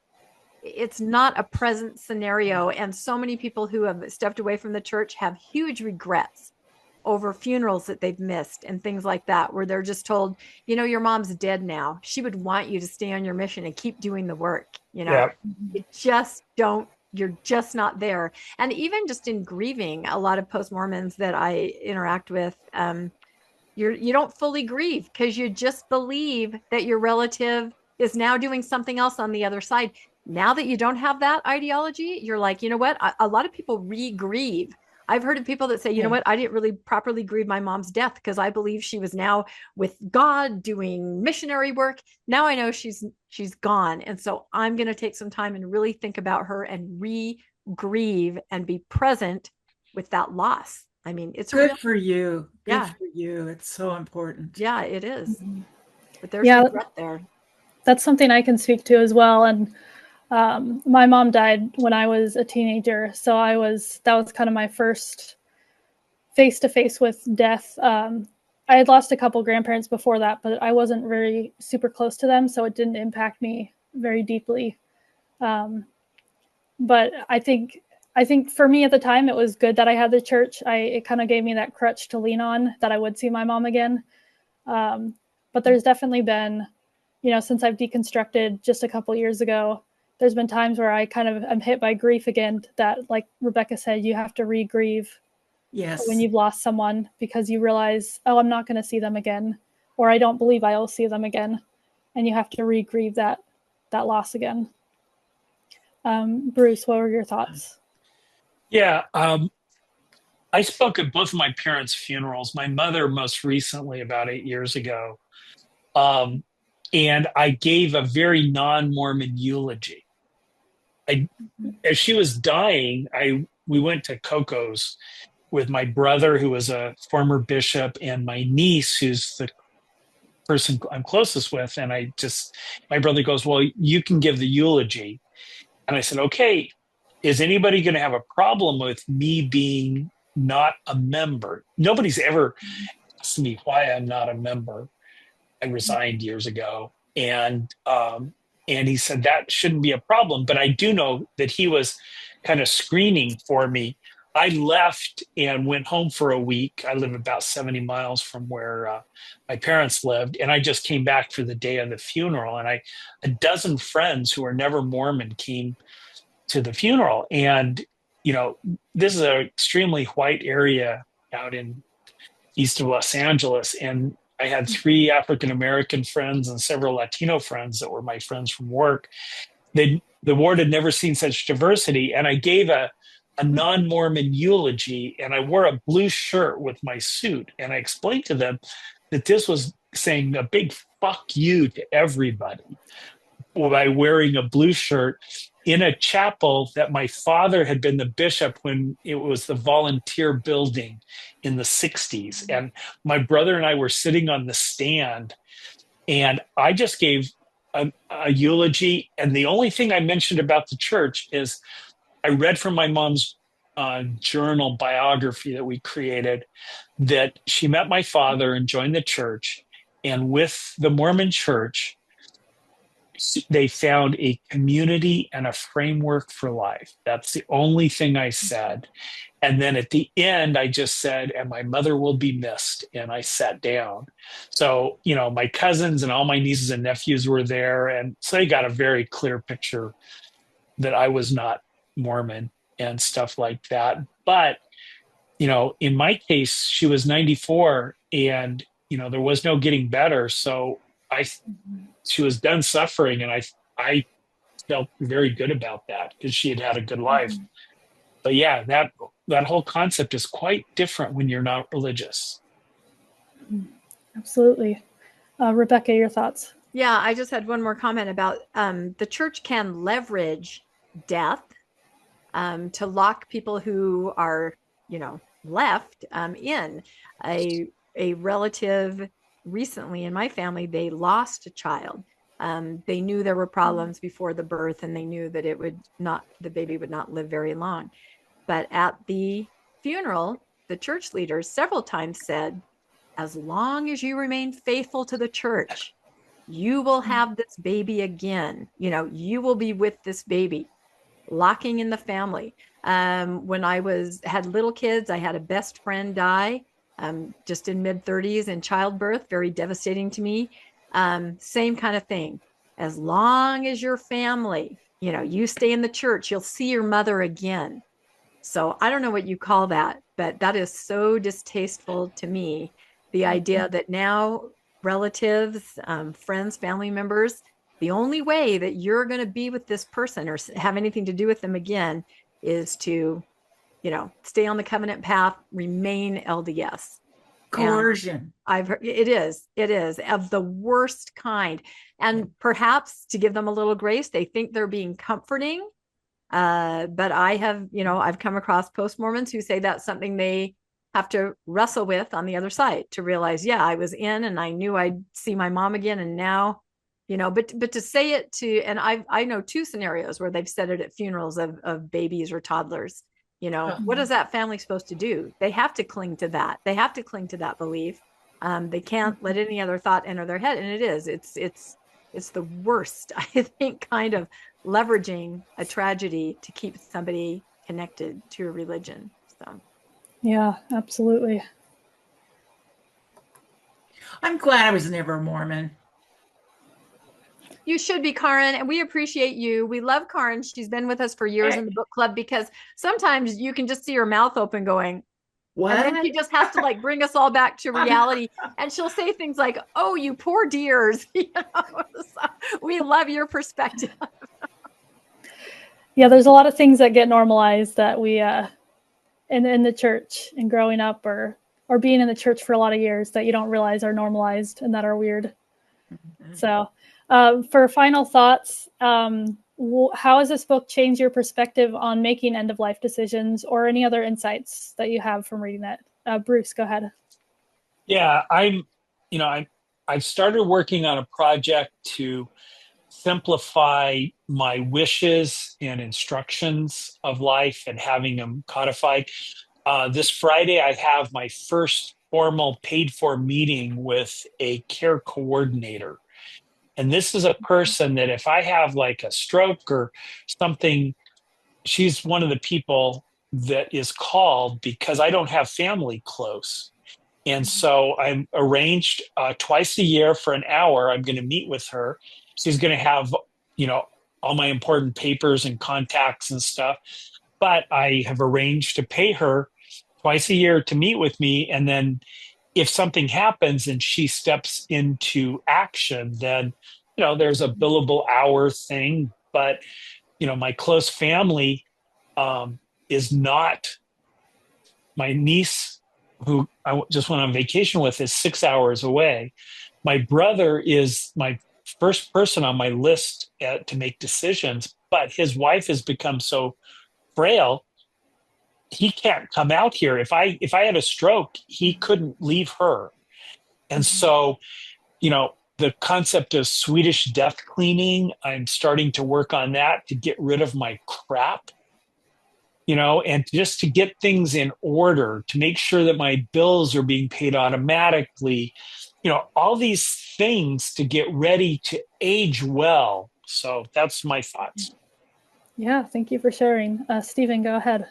It's not a present scenario. And so many people who have stepped away from the church have huge regrets over funerals that they've missed and things like that, where they're just told, your mom's dead now. She would want you to stay on your mission and keep doing the work. You just don't, you're just not there. And even just in grieving, a lot of post-Mormons that I interact with, you don't fully grieve because you just believe that your relative is now doing something else on the other side. Now that you don't have that ideology, you're like, you know what? A lot of people re-grieve. I've heard of people that say, you know what? I didn't really properly grieve my mom's death because I believe she was now with God doing missionary work. Now I know she's gone. And so I'm going to take some time and really think about her and re-grieve and be present with that loss. I mean, it's good for you. Yeah. Good for you. It's so important. Yeah, it is. But there's regret there. That's something I can speak to as well. And my mom died when I was a teenager. So that was kind of my first face-to-face with death. I had lost a couple grandparents before that, but I wasn't very super close to them. So it didn't impact me very deeply. But I think for me at the time, it was good that I had the church. It kind of gave me that crutch to lean on that I would see my mom again. But there's definitely been, since I've deconstructed just a couple years ago, there's been times where I kind of am hit by grief again, that, like Rebecca said, you have to re-grieve. Yes. When you've lost someone, because you realize, oh, I'm not going to see them again, or I don't believe I'll see them again. And you have to re-grieve that loss again. Bruce, what were your thoughts? Yeah. I spoke at both of my parents' funerals, my mother most recently about 8 years ago. And I gave a very non-Mormon eulogy. As she was dying, we went to Coco's with my brother, who was a former bishop, and my niece, who's the person I'm closest with. And my brother goes, well, you can give the eulogy. And I said, okay, is anybody going to have a problem with me being not a member? Nobody's ever asks me why I'm not a member. I resigned years ago, and he said that shouldn't be a problem. But I do know that he was kind of screening for me. I left and went home for a week. I live about 70 miles from where my parents lived, and I just came back for the day of the funeral. And a dozen friends who are never Mormon came to the funeral. And, this is an extremely white area out in east of Los Angeles. And I had 3 African-American friends and several Latino friends that were my friends from work. The ward had never seen such diversity. And I gave a non-Mormon eulogy, and I wore a blue shirt with my suit. And I explained to them that this was saying a big fuck you to everybody by wearing a blue shirt in a chapel that my father had been the bishop when it was the volunteer building in the 60s. And my brother and I were sitting on the stand, and I just gave a eulogy. And the only thing I mentioned about the church is I read from my mom's journal biography that we created that she met my father and joined the church. And with the Mormon church, they found a community and a framework for life. That's the only thing I said. And then at the end, I just said, and my mother will be missed. And I sat down. So, my cousins and all my nieces and nephews were there. And so they got a very clear picture that I was not Mormon and stuff like that. But, in my case, she was 94 and, there was no getting better. So she was done suffering. And I felt very good about that because she had a good life. But yeah, that whole concept is quite different when you're not religious. Absolutely. Rebecca, your thoughts? Yeah, I just had one more comment about the church can leverage death to lock people who are, left in. A relative recently in my family, they lost a child. They knew there were problems before the birth, and they knew that the baby would not live very long. But at the funeral, the church leaders several times said, as long as you remain faithful to the church, you will have this baby again. You will be with this baby, locking in the family. When I had little kids, I had a best friend die just in mid-30s in childbirth, very devastating to me. Same kind of thing. As long as your family, you stay in the church, you'll see your mother again. So I don't know what you call that, but that is so distasteful to me. The idea that now relatives, friends, family members, the only way that you're going to be with this person or have anything to do with them again is to, stay on the covenant path, remain LDS. Coercion. I've heard it is of the worst kind. And perhaps to give them a little grace, they think they're being comforting. But I have, I've come across post-Mormons who say that's something they have to wrestle with on the other side to realize, yeah, I was in and I knew I'd see my mom again. And now, but to say it and I know 2 scenarios where they've said it at funerals of babies or toddlers. What is that family supposed to do? They have to cling to that. They have to cling to that belief. They can't let any other thought enter their head. And it's the worst, I think, kind of leveraging a tragedy to keep somebody connected to a religion. So, yeah, absolutely. I'm glad I was never a Mormon. You should be, Karin, and we appreciate you. We love Karin. She's been with us for years in the book club because sometimes you can just see her mouth open going, what? And then she just has to bring us all back to reality. And she'll say things like, oh, you poor dears. So we love your perspective. Yeah, there's a lot of things that get normalized that we in the church and growing up or being in the church for a lot of years that you don't realize are normalized and that are weird. Mm-hmm. So for final thoughts, how has this book changed your perspective on making end-of-life decisions or any other insights that you have from reading that? Bruce, go ahead. Yeah, I've started working on a project to simplify my wishes and instructions of life and having them codified. This Friday, I have my first formal paid for meeting with a care coordinator. And this is a person that if I have like a stroke or something, she's one of the people that is called because I don't have family close. And so I'm arranged twice a year for an hour. I'm going to meet with her. She's going to have, all my important papers and contacts and stuff. But I have arranged to pay her twice a year to meet with me. And then if something happens and she steps into action, then, there's a billable hour thing. But, my close family is not my niece, who I just went on vacation with, is 6 hours away. My brother is my first person on my list to make decisions, but his wife has become so frail, he can't come out here. If I had a stroke, he couldn't leave her. And so, the concept of Swedish death cleaning, I'm starting to work on that to get rid of my crap, and just to get things in order, to make sure that my bills are being paid automatically, all these things to get ready to age well. So that's my thoughts. Yeah, thank you for sharing. Stephen, go ahead.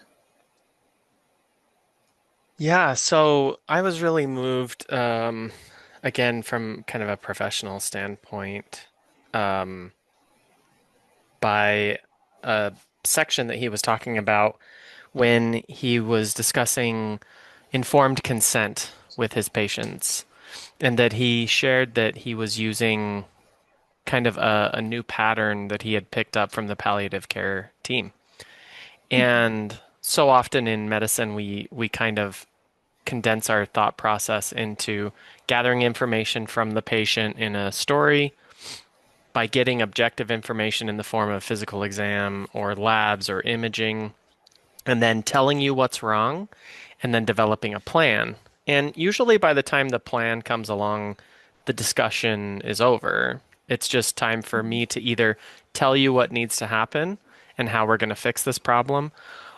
Yeah, so I was really moved, again, from kind of a professional standpoint, by a section that he was talking about when he was discussing informed consent with his patients, and that he shared that he was using kind of a new pattern that he had picked up from the palliative care team. And so often in medicine, we kind of condense our thought process into gathering information from the patient in a story by getting objective information in the form of physical exam or labs or imaging, and then telling you what's wrong, and then developing a plan. And usually by the time the plan comes along, the discussion is over. It's just time for me to either tell you what needs to happen and how we're going to fix this problem,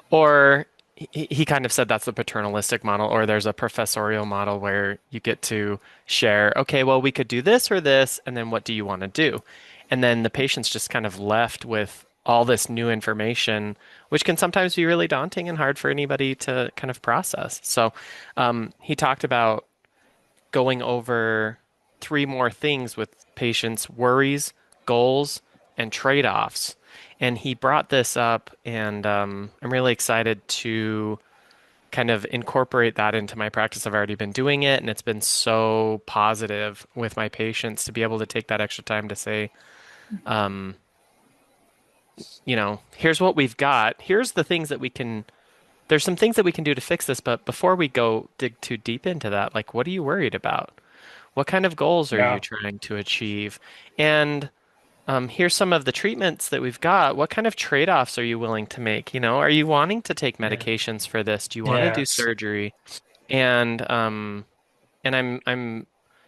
or he kind of said that's the paternalistic model, or there's a professorial model where you get to share, okay, well, we could do this or this, and then what do you want to do? And then the patient's just kind of left with all this new information, which can sometimes be really daunting and hard for anybody to kind of process. So he talked about going over 3 more things with patients: worries, goals, and trade-offs. And he brought this up, and I'm really excited to kind of incorporate that into my practice. I've already been doing it, and it's been so positive with my patients to be able to take that extra time to say, here's what we've got. Here's the things that there's some things that we can do to fix this. But before we go dig too deep into that, like, what are you worried about? What kind of goals are you trying to achieve? And here's some of the treatments that we've got. What kind of trade-offs are you willing to make? Are you wanting to take medications for this? Do you want to do surgery? And I'm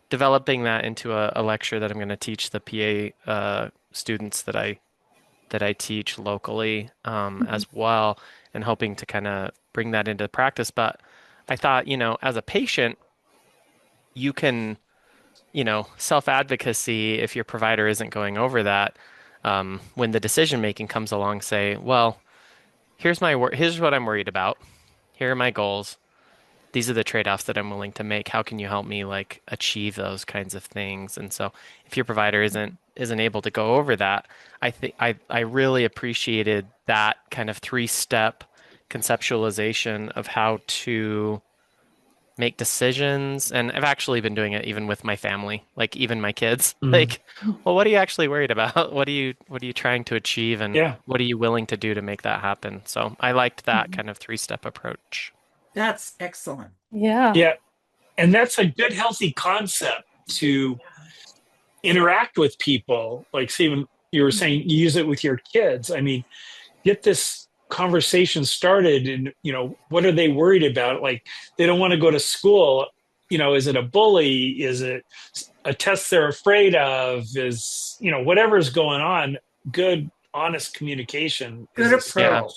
developing that into a lecture that I'm going to teach the PA students that I teach locally as well, and hoping to kind of bring that into practice. But I thought, as a patient, you can, self-advocacy, if your provider isn't going over that, when the decision-making comes along, say, well, here's what I'm worried about. Here are my goals. These are the trade-offs that I'm willing to make. How can you help me achieve those kinds of things? And so if your provider isn't able to go over that, I really appreciated that kind of 3-step conceptualization of how to make decisions. And I've actually been doing it even with my family, even my kids. Well, what are you actually worried about? What are you trying to achieve? And what are you willing to do to make that happen? So I liked that kind of 3-step approach. That's excellent. Yeah. Yeah. And that's a good, healthy concept to interact with people. Like Stephen, you were saying, you use it with your kids. I mean, get this conversation started, and, what are they worried about? Like, they don't want to go to school. Is it a bully? Is it a test they're afraid of? Is, whatever's going on, good, honest communication. Good approach.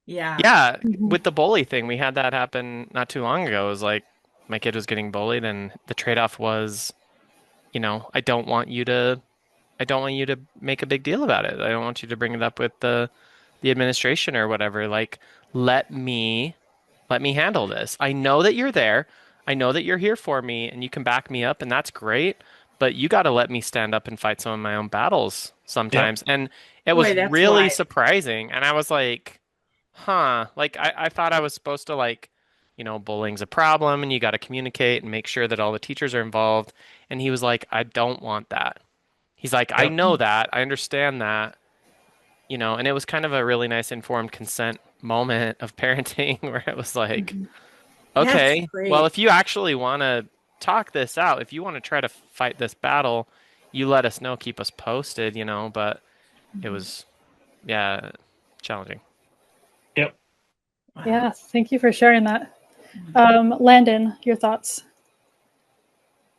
Yeah. Yeah. With the bully thing, we had that happen not too long ago. It was like, my kid was getting bullied, and the trade-off was, I don't want you to make a big deal about it. I don't want you to bring it up with the administration or whatever. Like, let me handle this. I know that you're there. I know that you're here for me and you can back me up, and that's great. But you got to let me stand up and fight some of my own battles sometimes. Yep. And it was Boy, that's really wise. surprising. And I was like, huh. Like, I thought I was supposed to, like, bullying's a problem and you got to communicate and make sure that all the teachers are involved. And he was like, I don't want that. He's like, I Yep. know that. I understand that. And it was kind of a really nice informed consent moment of parenting where it was like, That's okay, great. well, if you actually want to talk this out, if you want to try to fight this battle, you let us know, keep us posted, but it was, yeah, challenging. Yep. Yeah, thank you for sharing that. Landon, your thoughts?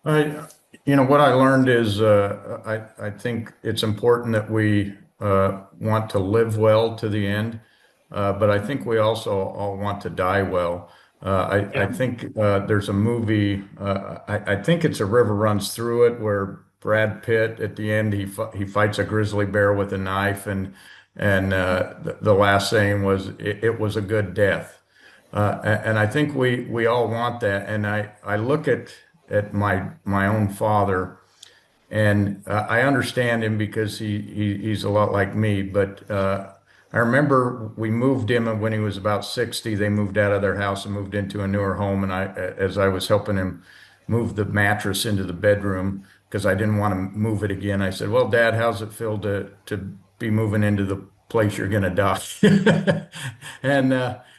What I learned is I think it's important that we want to live well to the end, but I think we also all want to die well. I think there's a movie, I think it's A River Runs Through It, where Brad Pitt at the end, he fights a grizzly bear with a knife, and the last saying was, it was a good death. And I think we all want that. And I look at my own father, and I understand him because he's a lot like me. But I remember we moved him when he was about 60. They moved out of their house and moved into a newer home. And as I was helping him move the mattress into the bedroom, because I didn't want to move it again, I said, "Well, Dad, how's it feel to be moving into the place you're going to die?" And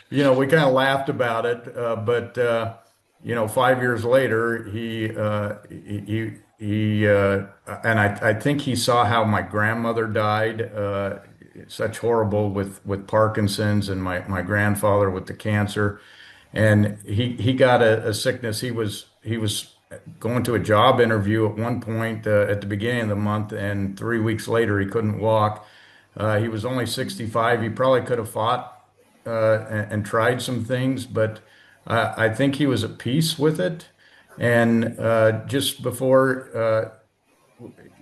we kind of laughed about it. But 5 years later, and I think he saw how my grandmother died, such horrible with Parkinson's, and my grandfather with the cancer, and he got a sickness. He was going to a job interview at one point at the beginning of the month, and 3 weeks later he couldn't walk. He was only 65. He probably could have fought and tried some things, but I think he was at peace with it. And just before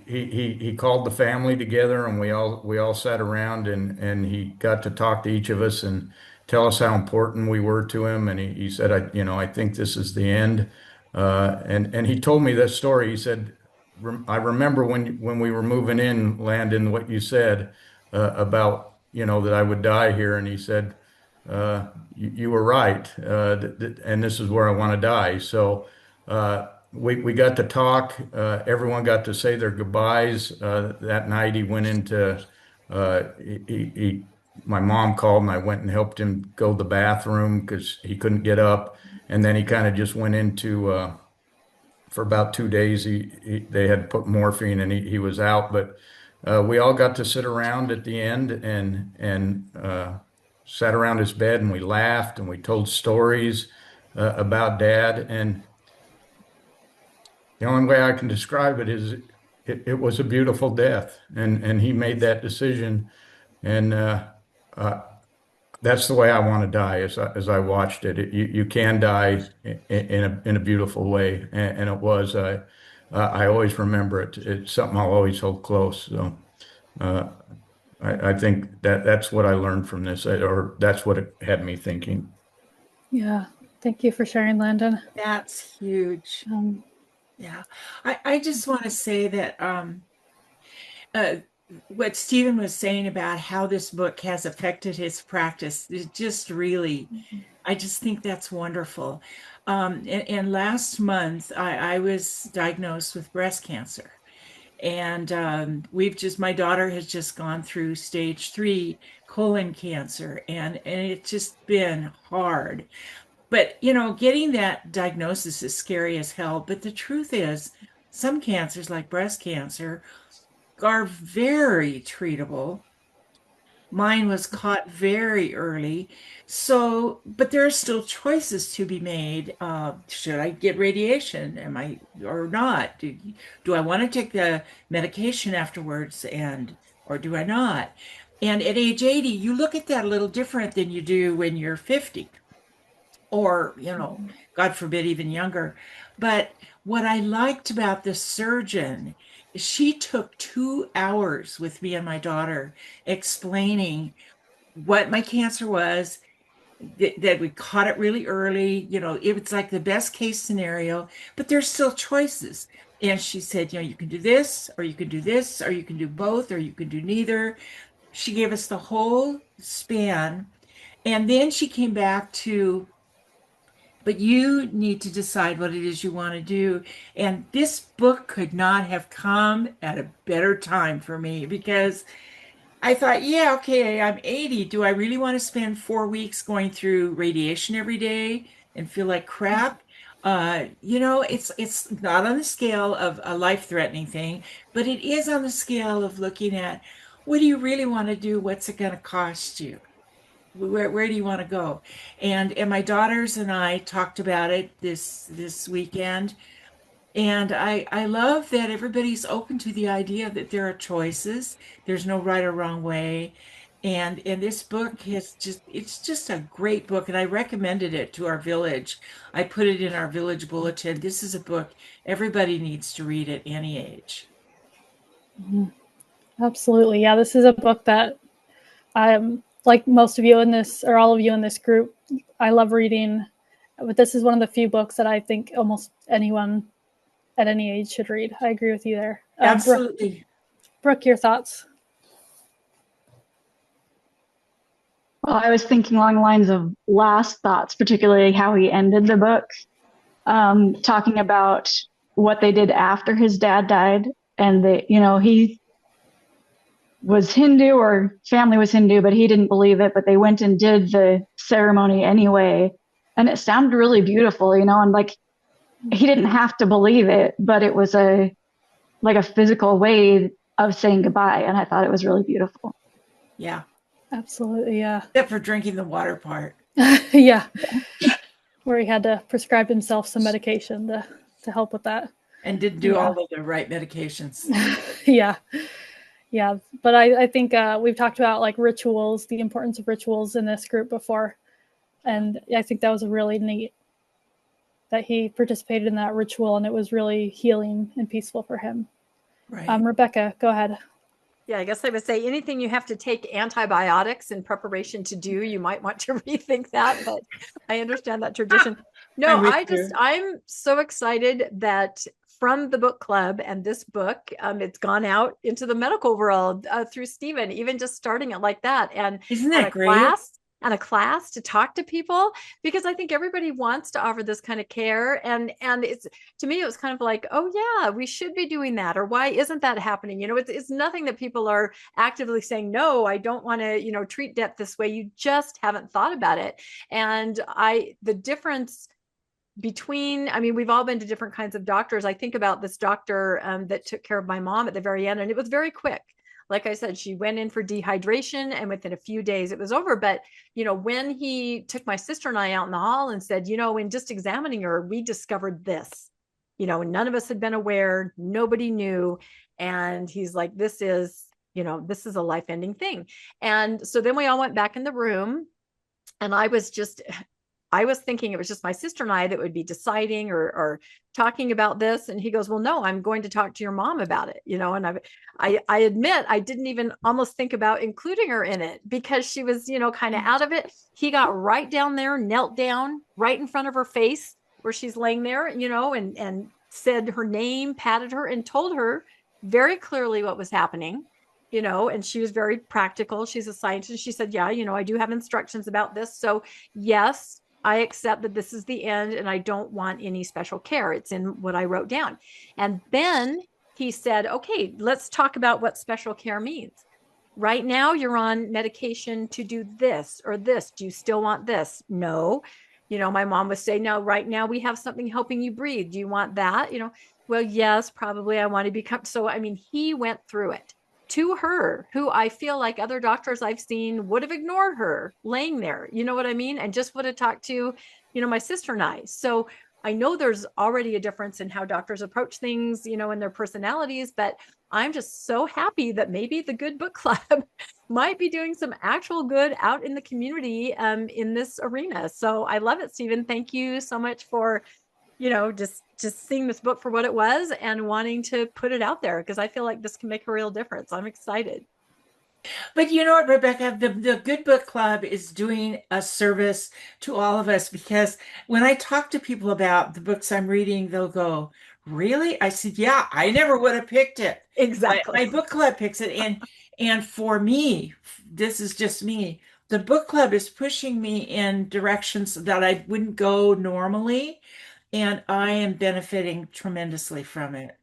he called the family together, and we all sat around, and he got to talk to each of us and tell us how important we were to him. And he said, I think this is the end. And he told me this story. He said, I remember when we were moving in, Landon, what you said about that I would die here. And he said, you were right, and this is where I want to die. So we got to talk. Everyone got to say their goodbyes. That night he went into, my mom called, and I went and helped him go to the bathroom because he couldn't get up. And then he kind of just went into, for about 2 days, they had put morphine, and he was out. But we all got to sit around at the end and sat around his bed, and we laughed and we told stories about Dad. And the only way I can describe it is it was a beautiful death, and he made that decision. And that's the way I want to die. As I watched it, you can die in a beautiful way, and it was. I always remember it. It's something I'll always hold close. So I think that's what I learned from this, or that's what it had me thinking. Yeah, thank you for sharing, Landon. That's huge. Yeah, I just want to say that what Stephen was saying about how this book has affected his practice is just really, I just think that's wonderful. And last month, I was diagnosed with breast cancer. And my daughter has just gone through stage 3 colon cancer, and it's just been hard. But, getting that diagnosis is scary as hell. But the truth is, some cancers like breast cancer are very treatable. Mine was caught very early. So, but there are still choices to be made. Should I get radiation? Am I or not? Do I want to take the medication afterwards, or do I not? And at age 80, you look at that a little different than you do when you're 50 or, God forbid, even younger. But what I liked about the surgeon, she took 2 hours with me and my daughter explaining what my cancer was, that we caught it really early. It was like the best case scenario, but there's still choices. And she said, you can do this, or you can do this, or you can do both, or you can do neither. She gave us the whole span. And then she came back to, but you need to decide what it is you want to do. And this book could not have come at a better time for me, because I thought, yeah, okay, I'm 80. Do I really want to spend 4 weeks going through radiation every day and feel like crap? It's not on the scale of a life-threatening thing, but it is on the scale of looking at, what do you really want to do? What's it going to cost you? Where do you want to go? And my daughters and I talked about it this weekend. And I love that everybody's open to the idea that there are choices. There's no right or wrong way. And this book it's just a great book. And I recommended it to our village. I put it in our village bulletin. This is a book everybody needs to read at any age. Absolutely. Yeah, this is a book that like most of you in this, or all of you in this group, I love reading. But this is one of the few books that I think almost anyone at any age should read. I agree with you there. Absolutely. Brooke, your thoughts? Well, I was thinking along the lines of last thoughts, particularly how he ended the book, talking about what they did after his dad died. And he was Hindu, or family was Hindu, but he didn't believe it, but they went and did the ceremony anyway. And it sounded really beautiful, and like, he didn't have to believe it, but it was a physical way of saying goodbye. And I thought it was really beautiful. Yeah. Absolutely. Yeah. Except for drinking the water part. Yeah. Where he had to prescribe himself some medication to help with that. And didn't do all of the right medications. Yeah. Yeah. But I think we've talked about like rituals, the importance of rituals in this group before. And I think that was really neat that he participated in that ritual, and it was really healing and peaceful for him. Right. Rebecca, go ahead. Yeah, I guess I would say anything you have to take antibiotics in preparation to do, you might want to rethink that, but I understand that tradition. No, I'm so excited that from the book club and this book, it's gone out into the medical world through Stephen, even just starting it like that. And isn't that great? A class to talk to people, because I think everybody wants to offer this kind of care. And it's, to me, it was kind of like, oh yeah, we should be doing that. Or why isn't that happening? It's nothing that people are actively saying, no, I don't want to, treat death this way. You just haven't thought about it. And the difference between, we've all been to different kinds of doctors. I think about this doctor that took care of my mom at the very end, and it was very quick. Like I said, she went in for dehydration, and within a few days it was over. But, when he took my sister and I out in the hall and said, in just examining her, we discovered this, none of us had been aware, nobody knew. And he's like, this is a life-ending thing. And so then we all went back in the room, and I was thinking it was just my sister and I that would be deciding or talking about this. And he goes, well, no, I'm going to talk to your mom about it. And I admit, I didn't even almost think about including her in it, because she was, kind of out of it. He got right down there, knelt down right in front of her face where she's laying there, and said her name, patted her, and told her very clearly what was happening. And she was very practical. She's a scientist. She said, yeah, I do have instructions about this. So yes, I accept that this is the end, and I don't want any special care. It's in what I wrote down. And then he said, okay, let's talk about what special care means. Right now you're on medication to do this or this. Do you still want this? No. My mom would say, no, right now we have something helping you breathe. Do you want that? Well, yes, probably I want to become. So, he went through it to her, who I feel like other doctors I've seen would have ignored her laying there, you know what I mean? And just would have talked to, my sister and I. So I know there's already a difference in how doctors approach things, in their personalities, but I'm just so happy that maybe the Good Book Club might be doing some actual good out in the community in this arena. So I love it, Stephen. Thank you so much for, just seeing this book for what it was and wanting to put it out there, because I feel like this can make a real difference. I'm excited. But you know what, Rebecca, the Good Book Club is doing a service to all of us, because when I talk to people about the books I'm reading, they'll go, really? I said, yeah, I never would have picked it. Exactly. My book club picks it. And for me, this is just me, the book club is pushing me in directions that I wouldn't go normally. And I am benefiting tremendously from it.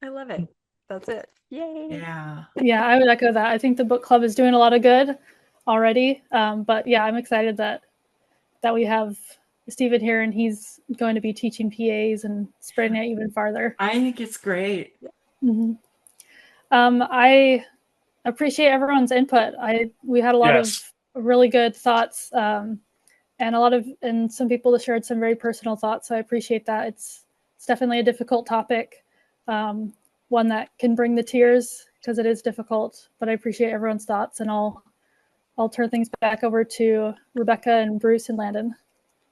I love it. That's it. Yay. Yeah. Yeah, I would echo that. I think the book club is doing a lot of good already. But yeah, I'm excited that we have Stephen here, and he's going to be teaching PAs and spreading it even farther. I think it's great. Mm-hmm. I appreciate everyone's input. We had a lot of really good thoughts, and some people shared some very personal thoughts. So I appreciate that. It's definitely a difficult topic. One that can bring the tears because it is difficult, but I appreciate everyone's thoughts, and I'll turn things back over to Rebecca and Bruce and Landon.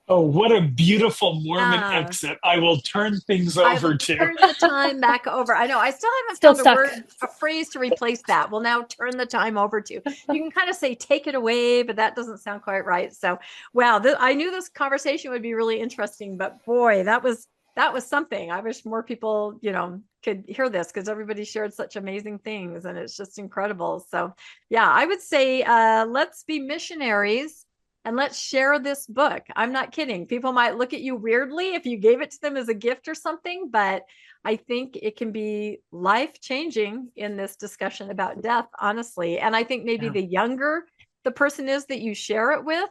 Oh, what a beautiful Mormon exit. I will turn things over to. Turn the time back over. I know. I still haven't found a phrase to replace that. We'll now turn the time over to. You can kind of say, take it away, but that doesn't sound quite right. So, wow, I knew this conversation would be really interesting, but boy, that was something. I wish more people, could hear this, because everybody shared such amazing things, and it's just incredible. So yeah, I would say, let's be missionaries and let's share this book. I'm not kidding. People might look at you weirdly if you gave it to them as a gift or something, but I think it can be life-changing in this discussion about death, honestly. And I think maybe the younger the person is that you share it with,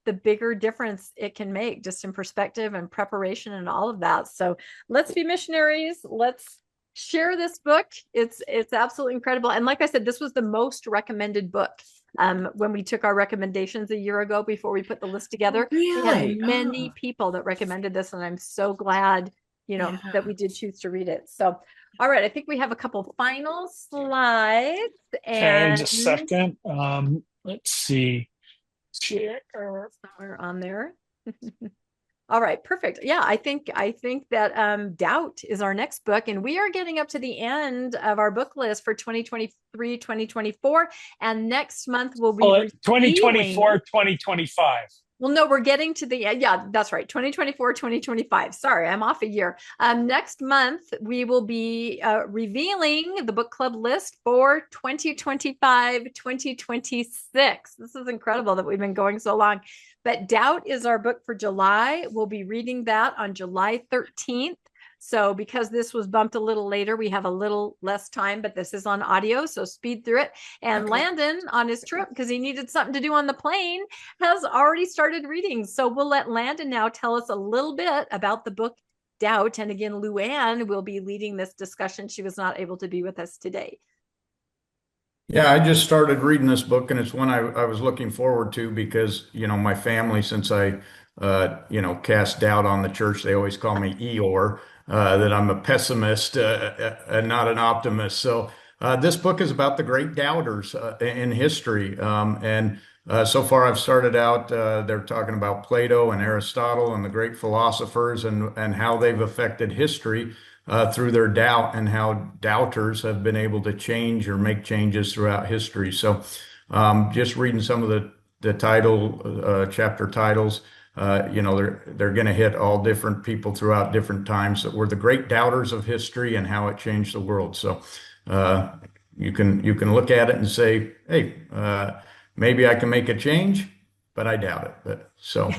the bigger difference it can make, just in perspective and preparation and all of that. So let's be missionaries. Let's share this book. It's absolutely incredible. And like I said, this was the most recommended book when we took our recommendations a year ago before we put the list together. Really? We had many people that recommended this, and I'm so glad that we did choose to read it. So all right, I think we have a couple final slides. And just a second. Let's see. Somewhere on there. All right, perfect. Yeah, I think that Doubt is our next book, and we are getting up to the end of our book list for 2023, 2024, and next month we'll be 2024, 2025. Well, no, we're getting to the, that's right. 2024, 2025. Sorry, I'm off a year. Next month, we will be revealing the book club list for 2025, 2026. This is incredible that we've been going so long. But Doubt is our book for July. We'll be reading that on July 13th. So because this was bumped a little later, we have a little less time, but this is on audio, so speed through it. And Landon, on his trip, because he needed something to do on the plane, has already started reading. So we'll let Landon now tell us a little bit about the book Doubt. And again, Luann will be leading this discussion. She was not able to be with us today. Yeah, I just started reading this book, and it's one I was looking forward to because, my family, since I, cast doubt on the church, they always call me Eeyore, that I'm a pessimist and not an optimist. So this book is about the great doubters in history. And so far I've started out, they're talking about Plato and Aristotle and the great philosophers and how they've affected history through their doubt, and how doubters have been able to change or make changes throughout history. So just reading some of the chapter titles, they're going to hit all different people throughout different times that were the great doubters of history and how it changed the world. So you can look at it and say, hey, maybe I can make a change, but I doubt it. But so,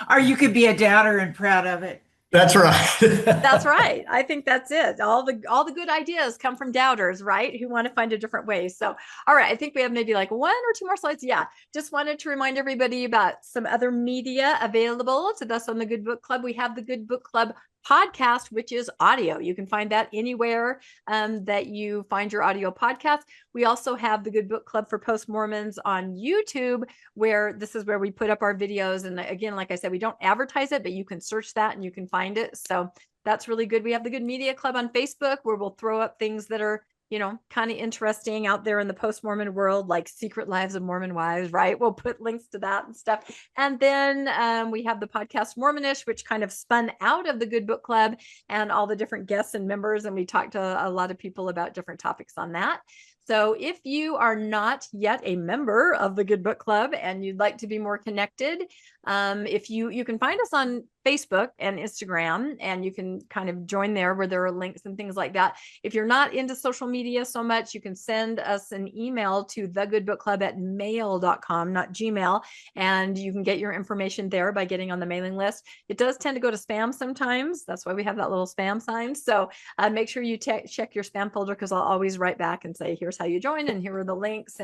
or you could be a doubter and proud of it. That's right. That's right. I think that's it. All the good ideas come from doubters, right? Who want to find a different way. So, all right. I think we have maybe like one or two more slides. Yeah. Just wanted to remind everybody about some other media available to us on the Good Book Club. We have the Good Book Club podcast, which is audio. You can find that anywhere that you find your audio podcast. We also have the Good Book Club for Post-Mormons on YouTube, where this is where we put up our videos. And again, like I said, we don't advertise it, but you can search that and you can find it. So that's really good. We have the Good Media Club on Facebook, where we'll throw up things that are, you know, kind of interesting out there in the post-Mormon world, like Secret Lives of Mormon Wives, right? We'll put links to that and stuff. And then we have the podcast Mormonish, which kind of spun out of the Good Book Club and all the different guests and members. And we talked to a lot of people about different topics on that. So if you are not yet a member of the Good Book Club and you'd like to be more connected, if you can find us on Facebook and Instagram, and you can kind of join there where there are links and things like that. If you're not into social media so much, you can send us an email to thegoodbookclub@mail.com, not Gmail, and you can get your information there by getting on the mailing list. It does tend to go to spam sometimes. That's why we have that little spam sign. So make sure you check your spam folder, because I'll always write back and say, here's how you join, and here are the links,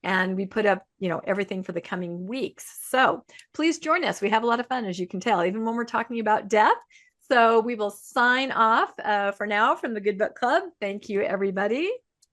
and we put up, you know, everything for the coming weeks. So please join us. We have a lot of fun, as you can tell, even when we're talking about death. So we will sign off for now from the Good Book Club. Thank you, everybody.